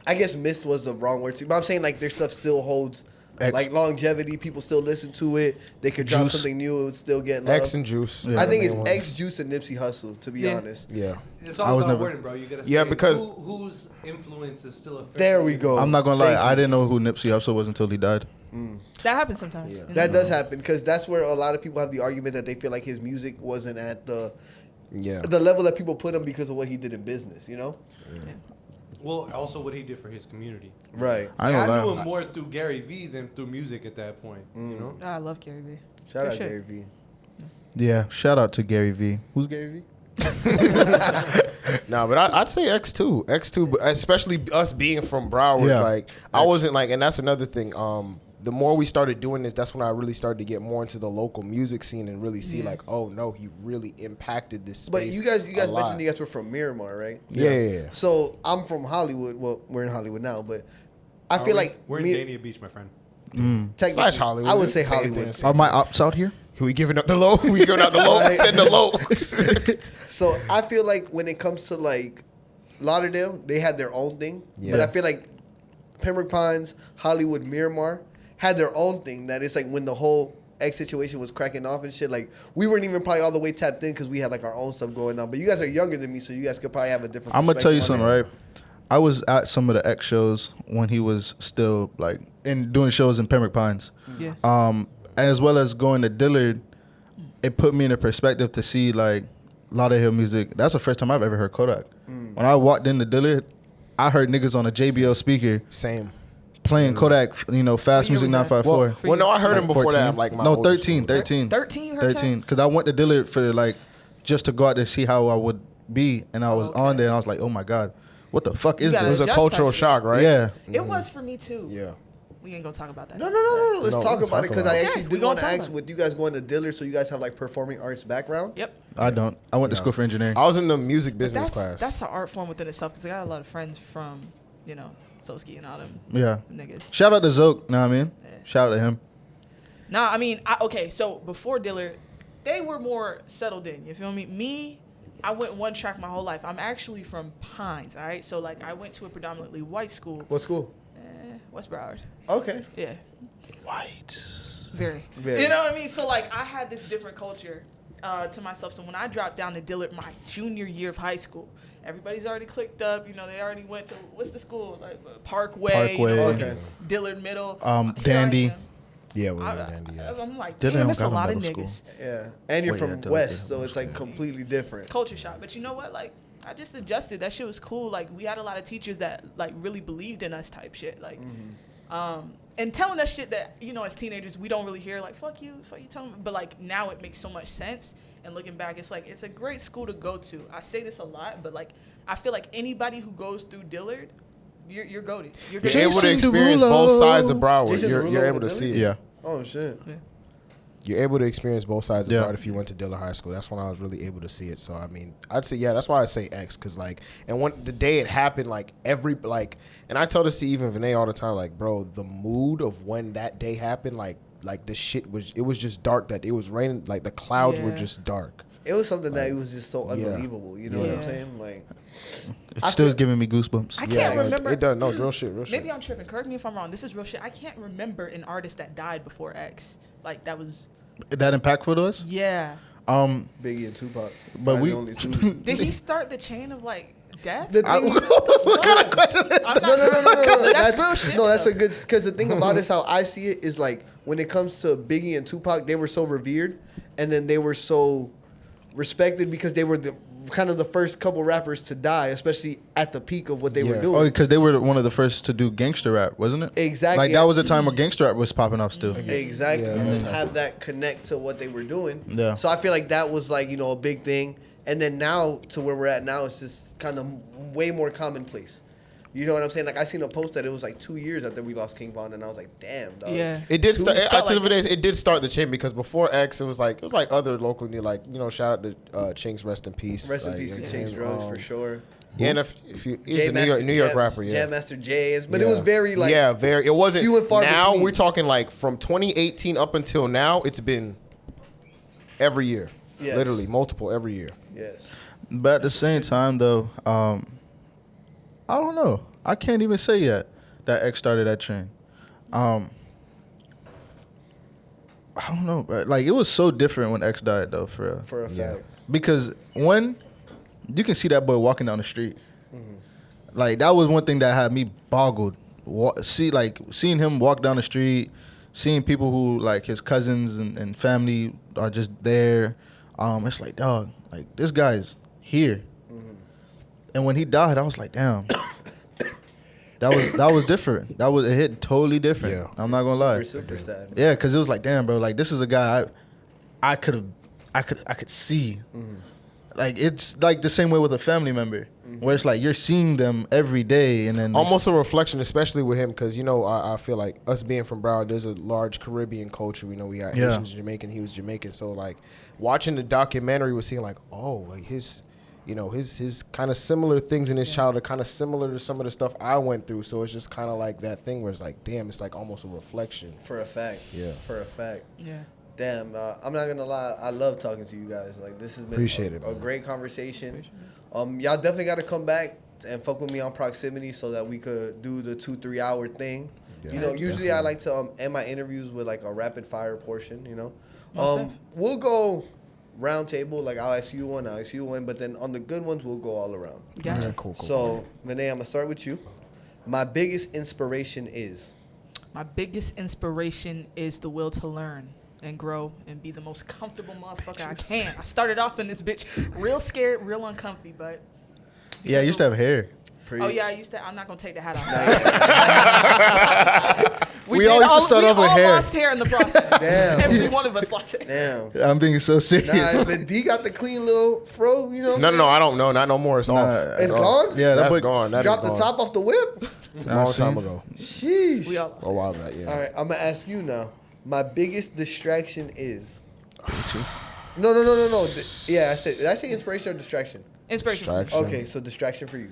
I guess missed was the wrong word too, but I'm saying like their stuff still holds X. like longevity. People still listen to it. They could drop Juice. something new, it would still get love. X and Juice. Yeah. I think it's Main ones. X, Juice, and Nipsey Hussle. To be Yeah. honest, Yeah. It's I all was about never- wording, bro. You gotta say Yeah, because- whose influence is still affecting. there we go. I'm not gonna lie. Thank I you. didn't know who Nipsey Hussle was until he died. That happens sometimes. Yeah. you know? That does happen because that's where a lot of people have the argument that they feel like his music wasn't at the Yeah. level that people put him because of what he did in business. Well, also what he did for his community. Right. I ain't I gonna knew lie. him more through Gary Vee than through music at that point. You know. I love Gary Vee. Shout Good out shit. Gary Vee. Yeah. Shout out to Gary V. Who's Gary V? Nah, but I'd say X2. X2, but especially us being from Broward. Yeah. Like, I wasn't like, and that's another thing. The more we started doing this, that's when I really started to get more into the local music scene and really see like, oh no, he really impacted this space. But you guys a lot. mentioned you guys were from Miramar, right? Yeah. So I'm from Hollywood. Well, we're in Hollywood now, but I feel like we're in me- Dania Beach, my friend. technically, Slash Hollywood. I would It's say the same Hollywood. thing. Are my ops out here? We giving up the low? We giving out the low? Right. Send the low. So I feel like when it comes to like Lauderdale, they had their own thing. Yeah. But I feel like Pembroke Pines, Hollywood, Miramar had their own thing. That it's like when the whole X situation was cracking off and shit. Like we weren't even probably all the way tapped in because we had like our own stuff going on. But you guys are younger than me, so you guys could probably have a different. I'm gonna tell you perspective something, on it. right? I was at some of the X shows when he was still like doing shows in Pembroke Pines. Yeah. As well as going to Dillard, it put me in a perspective to see like Lauderhill music. That's the first time I've ever heard Kodak. When I walked into Dillard, I heard niggas on a JBL speaker Same. playing Kodak, Fast year Music was that? 954. Well, no, I heard Like him before 14. that. Like my no, oldest 13, school. 13. 13 heard 13. Because I went to Dillard for like just to go out there see how I would be, and I was on there and I was like, oh my God, what the fuck is gotta It was this? a adjust cultural that shit. shock, right? Yeah. It was for me too. Yeah. We ain't gonna talk about that. No. Let's No, talk let's about talk it because about I it. actually Okay, we do gonna want to talk ask about it. with you guys going to Dillard, so you guys have like performing arts background. Yep. I don't. I went to school for engineering. I was in the music business class. That's an art form within itself because I got a lot of friends from, Soski and all them Yeah. niggas. Shout out to Zoke, know what I mean? Yeah. Shout out to him. Nah, I mean, okay, so before Dillard, they were more settled in. You feel me? I went one track my whole life. I'm actually from Pines, all right? So, like, I went to a predominantly white school. What school? West Broward. Okay. Yeah. White. Very. Very. You know what I mean? So, like, I had this different culture to myself. So, when I dropped down to Dillard my junior year of high school, everybody's already clicked up. They already went to, what's the school? Like, Parkway. Okay. Dillard Middle. Dandy. Here I am. Yeah, we were in Dandy. Yeah. I'm like, Dillard damn, don't it's a got no lot of middle niggas. school. Yeah, and you're Wait, from yeah, Dillard West, did. so it's like completely different. Culture shock. But you know what? Like, I just adjusted. That shit was cool. Like, we had a lot of teachers that, like, really believed in us type shit. Like, and telling us shit that, as teenagers, we don't really hear. Like, fuck you telling me. But, like, now it makes so much sense. And looking back, it's like, it's a great school to go to. I say this a lot, but, like, I feel like anybody who goes through Dillard, you're goated. You're You're goated. able to Jason experience Derulo. both sides of Broward. Jason You're Derulo able to went to see it. Yeah. Oh shit. You're able to experience both sides of Yeah. Broward if you went to Dillard High School. That's when I was really able to see it. So I mean, I'd say that's why I say X, because like, and when the day it happened, like and I tell this to even Vinay all the time, like, bro, the mood of when that day happened, like the shit was just dark. That it was raining, like the clouds were Yeah. just dark. It was something that was just so Yeah. unbelievable. You know what I'm Yeah. saying? Like, It's still giving me goosebumps. I can't remember. It does. No, real shit. Maybe I'm tripping. Correct me if I'm wrong. This is real shit. I can't remember an artist that died before X. Like, that was, That impactful to us? yeah. Biggie and Tupac. But Probably we the only two. Did he start the chain of, like, death? The thing, I'm not, no. That's real shit, No, that's though. a good. Because the thing about it is how I see it is like when it comes to Biggie and Tupac, they were so revered, and then they were so respected because they were kind of the first couple rappers to die, especially at the peak of what they were Yeah. doing. Oh, because they were one of the first to do gangster rap, wasn't it? Exactly. Like, that was a time where gangster rap was popping off still. Exactly, Yeah, and then that time. have that connect to what they were doing. Yeah. So I feel like that was like a big thing, and then now to where we're at now, it's just kind of way more commonplace. You know what I'm saying? Like I seen a post that it was like 2 years after we lost King Von, and I was like, damn, dog. Yeah. It did start. felt To like- it did start the chain because before X, it was like other local, like shout out to Chinks, rest in peace. Rest in like, peace to and- Chinks and, Drugs for sure. Yeah, and if you, he's a New York rapper, yeah. Jam Master Jay, but it Yeah. was very like very. It wasn't. few and far now between. we're talking like from 2018 up until now. It's been every year, Yes. literally multiple every year. yes. But at the same time, though, I don't know. I can't even say yet that X started that train. I don't know, but like it was so different when X died, though, for real. For a Yeah. fact. Because one, you can see that boy walking down the street. Like that was one thing that had me boggled. Seeing him walk down the street, seeing people who like his cousins and family are just there. It's like, dog, like this guy's here. And when he died, I was like, damn. That was different. It hit totally different. Yeah. I'm not gonna lie. Super sad. Yeah, because it was like, damn, bro, like this is a guy I could see. Like it's like the same way with a family member, where it's like you're seeing them every day, and then Almost a reflection, especially with him, because I feel like us being from Broward, there's a large Caribbean culture. We got Yeah. Haitians, Jamaican. He was Jamaican, so like watching the documentary was seeing like, oh, like his kind of similar things in his childhood, kind of similar to some of the stuff I went through. So it's just kind of like that thing where it's like, damn, it's like almost a reflection. For a fact. Yeah. For a fact. Yeah. Damn, I'm not gonna lie. I love talking to you guys. Like this has been Appreciate it, a man. great conversation. Y'all definitely got to come back and fuck with me on proximity so that we could do the 2-3 hour thing. Yeah, Usually I like to end my interviews with like a rapid fire portion. We'll go round table. Like I'll ask you one, I'll ask you one, but then on the good ones we'll go all around. Gotcha. Cool. So, Renee, I'm gonna start with you. My biggest inspiration is. My biggest inspiration is the will to learn and grow and be the most comfortable motherfucker I can. I started off in this bitch real scared, real uncomfy, but Yeah, I used to have hair. oh yeah, I used to. I'm not gonna take the hat off. We all used to start off with hair. We all lost hair in the process. Damn. Every one of us lost hair. Damn. I'm being so serious. Nah, but D got the clean little fro, you know. No, I don't know. Not no more. It's off. It's gone. Yeah, that That's boy gone. That Drop is the gone. top off the whip. It's a long time ago. Sheesh. We all lost A while back, yeah. All right, I'm gonna ask you now. My biggest distraction is. Bitches. No. Yeah, did I say inspiration or distraction? inspiration. Distraction. Okay, so distraction for you.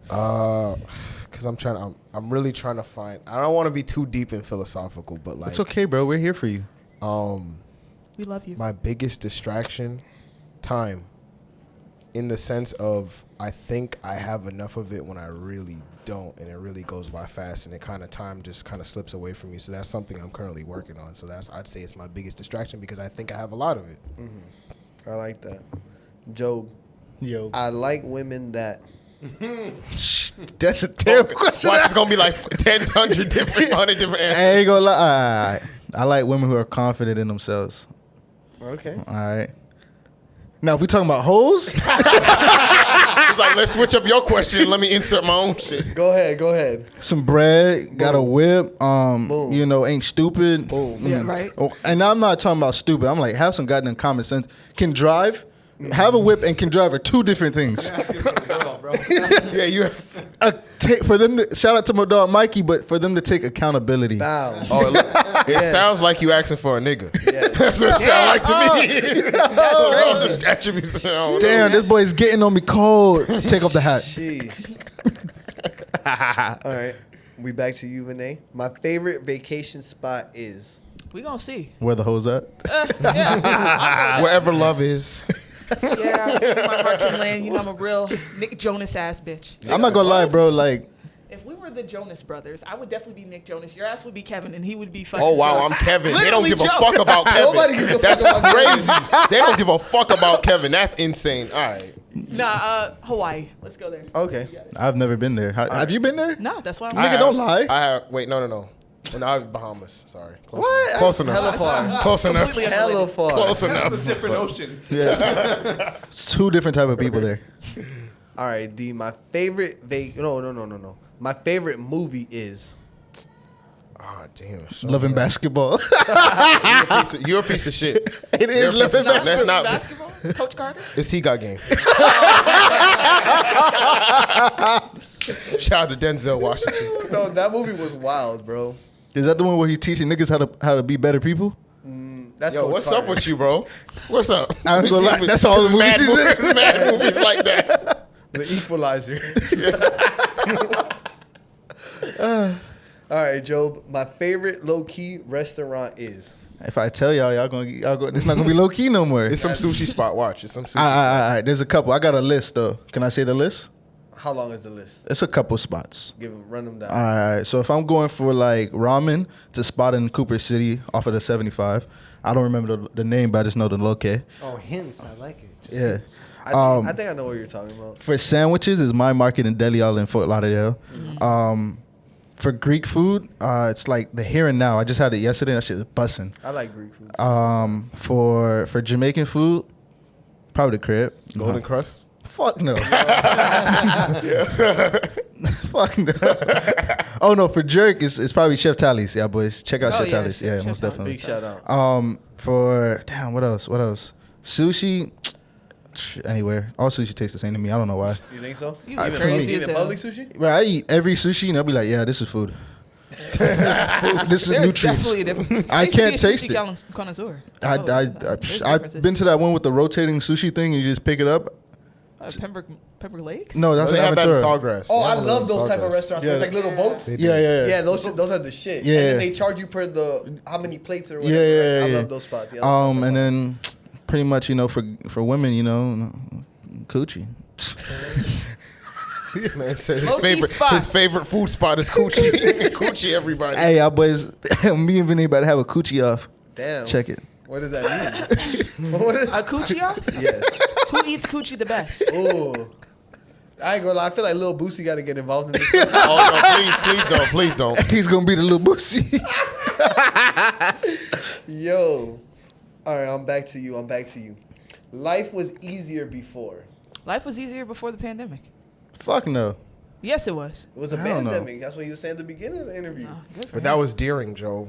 Cause I'm really trying to find. I don't want to be too deep and philosophical, but like It's okay, bro. We're here for you. We love you. my biggest distraction, time. In the sense of, I think I have enough of it when I really don't, and it really goes by fast, and it kind of time just kind of slips away from me. So that's something I'm currently working on. So I'd say it's my biggest distraction because I think I have a lot of it. I like that. Job, Yo. I like women that. That's a terrible question. Watch, it's gonna be like 100 different I answers. ain't gonna lie. I like women who are confident in themselves. Okay. All right. Now, if we talking about hoes, It's like, let's switch up your question. Let me insert my own shit. Go ahead. some bread, got a whip, Boom. you know, ain't stupid. Boom. Yeah, right. Oh, and I'm not talking about stupid. I'm like, have some goddamn common sense. Can drive, have a whip, and can drive are two different things. Asking for the girl, bro. Yeah, you. For them to, shout out to my dog Mikey, but for them to take accountability. Bow. Oh, it sounds like you asking for a nigga. Yes. That's what it sounds like to me. All just attributes. Damn, this boy is getting on me cold. Take off the hat. Sheesh. All right. We back to you, Renee. My favorite vacation spot is. We gonna see. Where the hoes at? Yeah. Wherever love is. Yeah, my heart can land. You know, I'm a real Nick Jonas ass bitch. I'm not gonna lie, bro. Like, If we were the Jonas Brothers, I would definitely be Nick Jonas. Your ass would be Kevin, and he would be fucking. Oh wow, Joe. I'm Kevin. They don't Literally give a Joe. fuck about Kevin. Nobody gives a fuck That's about crazy. They don't give a fuck about Kevin. That's insane. All right. Nah, Hawaii. Let's go there. Okay. I've never been there. Have you been there? No, that's why I'm. Nigga, don't lie. I have. Wait, no. And I was Bahamas. Sorry. Close What? enough. Close enough. Hella far. Close enough. Completely Hella unrelated. far. Close That's enough. a different ocean. Yeah. It's two different type of people there. All right, D. My favorite No. My favorite movie is. Oh damn. Loving basketball. You're a piece of shit. It is You're a piece of living shit. That's not. Basketball, Coach Carter. It's He Got Game. Shout out to Denzel Washington. No, that movie was wild, bro. Is that the one where he's teaching niggas how to be better people? That's Yo, Coach what's Carter. up with you, bro? What's up? I ain't gonna lie, that's all the movies he's in. There's mad movies like that. The Equalizer. All right, Job. My favorite low key restaurant is. If I tell y'all go. It's not gonna be low key no more. It's some sushi spot. Watch. It's some sushi. All right. There's a couple. I got a list though. Can I say the list? How long is the list? It's a couple spots. Run them down. All right. So if I'm going for like ramen, it's a spot in Cooper City off of the 75. I don't remember the name, but I just know the location. Oh, hints. I like it. Just Yeah. hints. I think I know what you're talking about. For sandwiches, is My Market in Deli all in Fort Lauderdale. For Greek food, it's like the Here and Now. I just had it yesterday. That shit is bussin'. I like Greek food. For Jamaican food, probably the crib. Golden Crust. Fuck no. Fuck no. Oh no, for jerk, it's probably Chef Tally's. Yeah, boys, check out Oh, Chef yeah, Tally's. Chef- Yeah, Chef most Tally's. definitely. Big shout out. For what else? Sushi. Anywhere. All sushi tastes the same to me. I don't know why. You think so? You for crazy me. as Even hell. public sushi? Right, I eat every sushi and I'll be like, yeah, this is food. This is There's nutrients. definitely a difference. I used to be can't a taste sushi it. Connoisseur. I've There's been to that one with the rotating sushi thing and you just pick it up. Pembroke Lakes. No, that's They in have that in Aventura. Sawgrass. Oh, They I have love in those type of Sawgrass. restaurants. Yeah. It's like little boats. Yeah. Yeah, those are the shit. Yeah. And then they charge you per the how many plates or whatever. Yeah. I love those spots. Yeah, those spots are And fun. then pretty much, for women, coochie. Man said his Low-key spots. favorite food spot is Coochie. Coochie, everybody. Hey, y'all boys, me and Vinny about to have a coochie off. Damn. Check it. What does that mean? What is- A coochie off? yes. Who eats coochie the best? Ooh. I ain't gonna lie. I feel like Lil Boosie got to get involved in this. Oh no, please don't. He's gonna be the little Boosie. Yo. All right, I'm back to you. Life was easier before. Life was easier before the pandemic. Fuck no. Yes, it was. It was a I don't know. pandemic. That's what you were saying at the beginning of the interview. Oh, good for But him. that was during, Joe.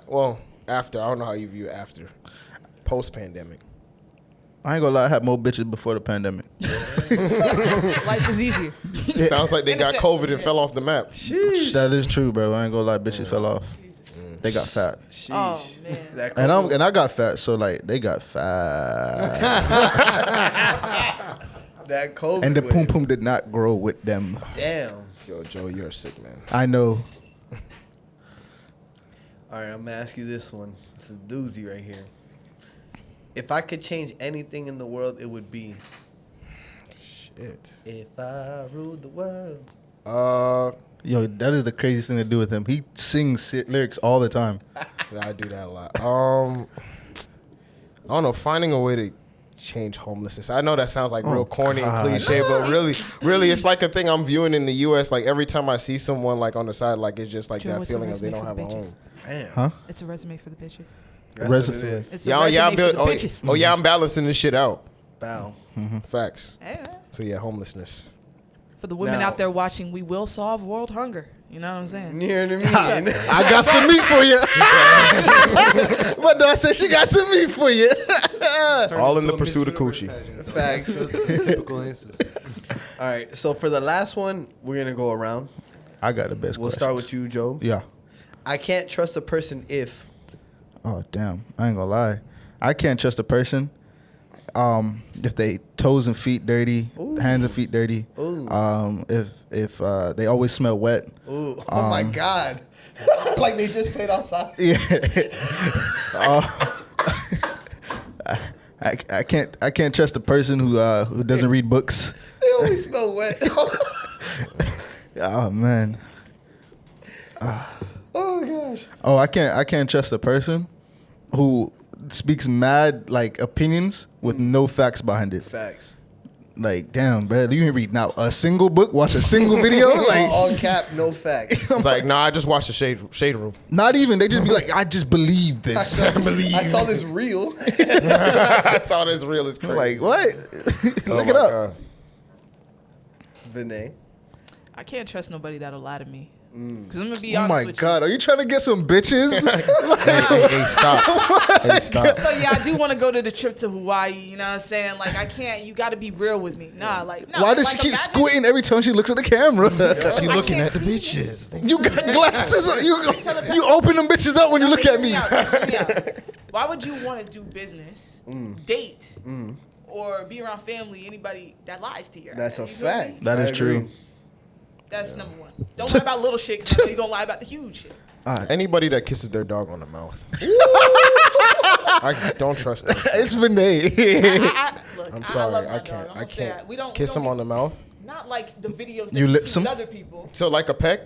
Well, after. I don't know how you view after. Post-pandemic. I ain't gonna lie. I had more bitches before the pandemic. Life is easier. Sounds like they got Innocent. COVID and fell off the map. That is true, bro. I ain't gonna lie. Bitches fell off. They got fat. Sheesh. Oh, man. That And I got fat, so like they got fat. that COVID. And the wave. poom poom did not grow with them. Damn. Yo, Joe, you're a sick man. I know. All right, I'm gonna ask you this one. It's a doozy right here. If I could change anything in the world, it would be Shit. if I ruled the world. Yo, that is the craziest thing to do with him. He sings lyrics all the time. Yeah, I do that a lot. I don't know. Finding a way to change homelessness. I know that sounds like real corny God. and cliche, but really, it's like a thing I'm viewing in the U.S. Like every time I see someone like on the side, like it's just like Joe, that what's a feeling of they resume don't for have a bitches? home. Damn. Huh? It's a resume for the bitches. That's Resume. what it is. It's a Yeah, resume I'm for the bitches. oh yeah, I'm balancing this shit out. Bow. Facts. Yeah. So yeah, homelessness. For the women Now- out there watching, we will solve world hunger. You know what I'm saying? You hear what I mean? I got some meat for you. My dog said she got some meat for you. All in the pursuit of coochie. Facts. That's a typical instance. All right, so for the last one, we're gonna go around. I got the best We'll questions. start with you, Joe. Yeah. I can't trust a person if. Oh, damn. I ain't gonna lie. I can't trust a person if they toes and feet dirty, Ooh. hands and feet dirty. Ooh. If they always smell wet. Ooh, oh my God. Like they just played outside. Yeah. I can't trust a person who doesn't read books. They always smell wet. Oh man. Oh gosh. Oh, I can't trust a person who speaks mad like opinions with no facts behind it. Facts. Like, damn, bro, you didn't read now a single book, watch a single video. Like, All cap, no facts. It's like, nah, I just watched the shade room. not even. They just be like, I just believe this. I believe. I saw this reel. I saw this real as crazy. Like, what? Oh Look my it up. God. Vinay. I can't trust nobody that'll lie to me. Because I'm going to be Oh honest my with God, are you trying to get some bitches? Hey, stop. Hey, stop. you. So, yeah, I do want to go to the trip to Hawaii. You know what I'm saying? Like, I can't. You got to be real with me. Nah, like, no. Why does like, she keep imagine- squinting every time she looks at the camera? She I looking can't at the see bitches. You got glasses on. You open them bitches up when you look at me. Hear me out. Why would you want to do business, date, or be around family, anybody that lies to you? That's a You feel me? fact. That is I agree. true. That's number one. Don't lie about little shit because I know you're going to lie about the huge shit. Anybody that kisses their dog on the mouth. I don't trust them. It's Vinay. Look, I'm I sorry, love my I dog. can't. I'm I gonna say can't that. We don't kiss we don't him on the mouth. Not like the videos that You you lips see with him? other people. So like a peck?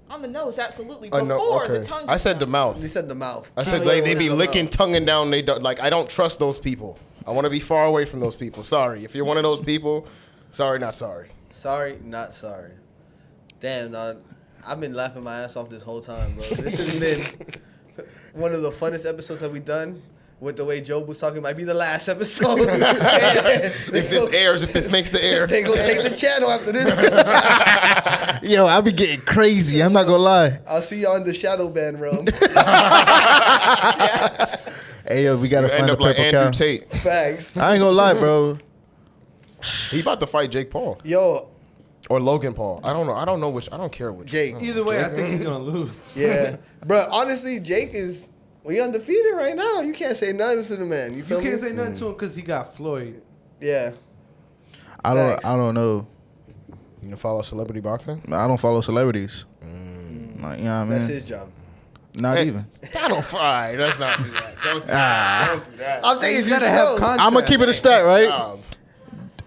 On the nose, absolutely. Oh, Before no, the okay. tongue. I said the mouth. You said the mouth. I said Oh, like yeah, they be the licking, mouth. tonguing down. They don't, like I don't trust those people. I want to be far away from those people. Sorry, if you're one of those people, sorry, not sorry. Sorry, not sorry. Damn, dog. I've been laughing my ass off this whole time, bro. This has been one of the funnest episodes that we've done. With the way Joe was talking, might be the last episode. If this airs, if this makes the air, They gonna take the channel after this. Yo, I be getting crazy. I'm not gonna lie. I'll see y'all in the shadow band realm. Hey, yo, we gotta end find the up like purple Andrew cow. Tate. Facts. I ain't gonna lie, bro. He about to fight Jake Paul Yo, or Logan Paul. I don't know. I don't know which. I don't care which. Jake. Either way, I think he's gonna lose. Yeah, bro. Honestly, Jake is undefeated right now. You can't say nothing to the man. You feel You me? can't say nothing to him because he got Floyd. Yeah. I Facts. don't know. You can follow celebrity boxing. I don't follow celebrities. Like, you know what I mean? That's his job. Not Hey, even. Donald Fry. Let's not do that. Don't do that. Don't do that. I'm thinking He's gotta have content. I'm gonna keep it a stat, right? Job.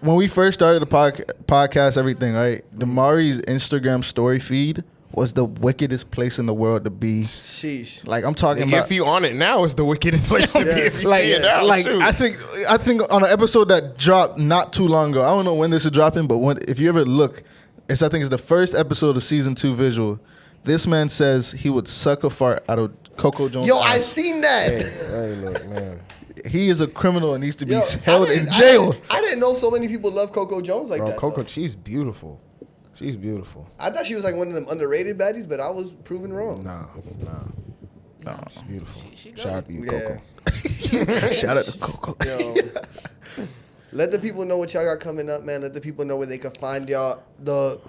When we first started the podcast, everything, right? Damari's Instagram story feed was the wickedest place in the world to be. Sheesh. Like I'm talking And about. if you on it now, it's the wickedest place to be. If you Like, see it now, like shoot. I think on an episode that dropped not too long ago. I don't know when this is dropping, but if you ever look, I think it's the first episode of season 2 visual. This man says he would suck a fart out of Coco Jones. Yo, I seen that. Hey, look, man. He is a criminal and needs to be Yo, held in jail. I didn't know so many people love Coco Jones like Bro, that. Coco, though. she's beautiful. She's beautiful. I thought she was like one of them underrated baddies, but I was proven wrong. Nah. She's beautiful. She Shout out to you, Yeah. Coco. Shout out to Coco. Yo. Let the people know what y'all got coming up, man. Let the people know where they can find y'all.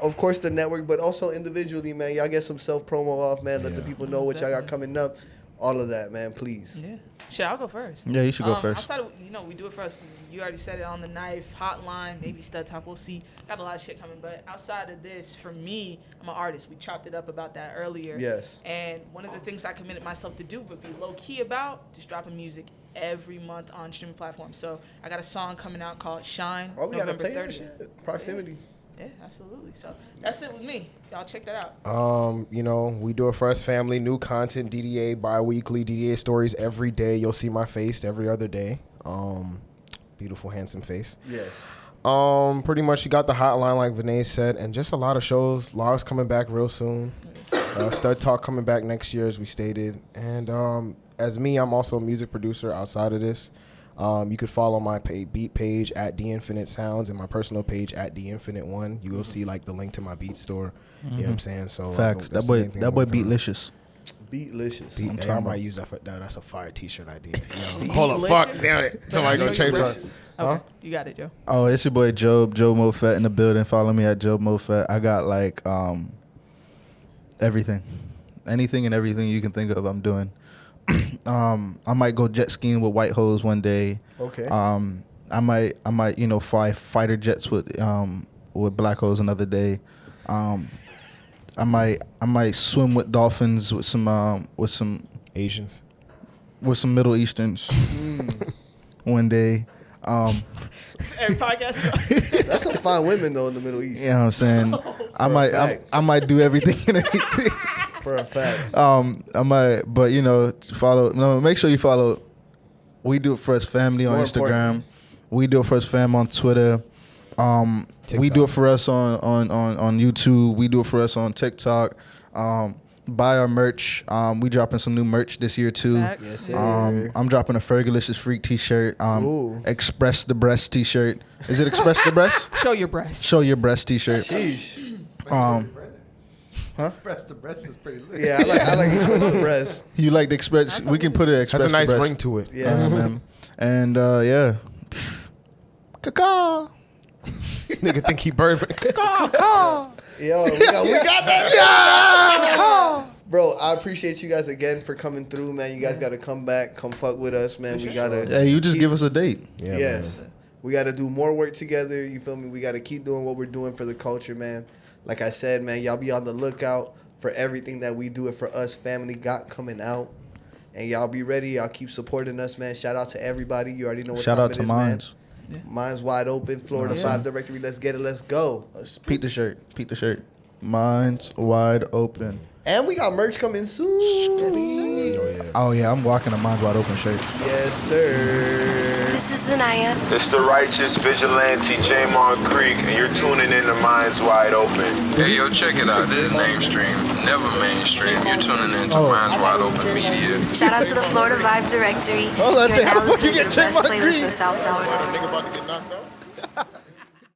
Of course, the network, but also individually, man. Y'all get some self promo off, man. Let the people know what y'all got coming up. All of that, man. Please. Yeah. Shit, I'll go first. Yeah, you should go first. Outside of, we do it for us. You already said it on the knife, hotline, maybe stud talk. We'll see. Got a lot of shit coming. But outside of this, for me, I'm an artist. We chopped it up about that earlier. Yes. And one of the things I committed myself to do, but be low key about, just dropping music every month on streaming platforms. So I got a song coming out called Shine, Oh, we gotta November play that 30th. shit. Proximity. Yeah, absolutely. So that's it with me. Y'all check that out. We do it for us family. New content, DDA bi-weekly, DDA stories every day. You'll see my face every other day. Beautiful, handsome face. Yes. Pretty much you got the hotline like Vinay said, and just a lot of shows. Logs coming back real soon. Stud Talk coming back next year as we stated. And as me, I'm also a music producer outside of this. You could follow my beat page at DInfinite Sounds and my personal page at DInfinite1. You will see like the link to my beat store. You know what I'm saying? So Facts. that's That the main thing boy I'm working on. Beatlicious. Beatlicious. Beat, talking I about. might use that for that. That's a fire T-shirt idea. Hold up, fuck, damn it! Somebody gonna change my. Okay, you got it, Joe. Oh, it's your boy Joe Mofet in the building. Follow me at Joe Mofet. I got like everything, anything and everything you can think of. I'm doing. I might go jet skiing with white hoes one day. Okay. I might fly fighter jets with black hoes another day. I might swim with dolphins with some Asians. with some Middle Easterns one day. Every podcast. That's some fine women though in the Middle East. You know what I'm saying? I might do everything and anything. For a fact. I might, but make sure you follow We Do It For Us Family on More Instagram. important. We Do It For Us Fam on Twitter. We Do It For Us on YouTube. We Do It For Us on TikTok. Buy our merch. We dropping some new merch this year too. Facts. Yes, sir. I'm dropping a Fergalicious Freak t-shirt. Ooh. Express the Breast t-shirt. Is it Express the Breast? Show your breast. Show your breast t-shirt. Sheesh. Express the breast is pretty lit. Yeah, I like Express the breast. You like the Express? We can put it Express That's a nice the Breast. ring to it. Yeah. Man. And yeah. Caca. Nigga think he bird. Yo, we got that. Bro, I appreciate you guys again for coming through, man. You guys got to come back, come fuck with us, man. We got to. Hey, you just give us a date. Yeah, Yes. man. We got to do more work together. You feel me? We got to keep doing what we're doing for the culture, man. Like I said, man, y'all be on the lookout for everything that We Do It For Us family got coming out. And y'all be ready. Y'all keep supporting us, man. Shout out to everybody. You already know what Shout time out it to is, Mines. Yeah. Mine's wide open. Florida 5 Directory. Let's get it. Let's go. Peep the shirt. Peep the shirt. Mine's wide open. And we got merch coming soon. Oh yeah, I'm walking a Mine's Wide Open shirt. Yes, sir. This is Zanaya. It's the righteous vigilante Jamon Creek, and you're tuning in to Minds Wide Open. Hey, yo, check it out. This is mainstream, never mainstream. You're tuning in to Minds Wide Open Media. Shout out to the Florida Vibe Directory. Oh, that's You're it. now How the fuck listening you to the get best Jamon playlist Creek? in South Florida. Nigga about to get knocked out.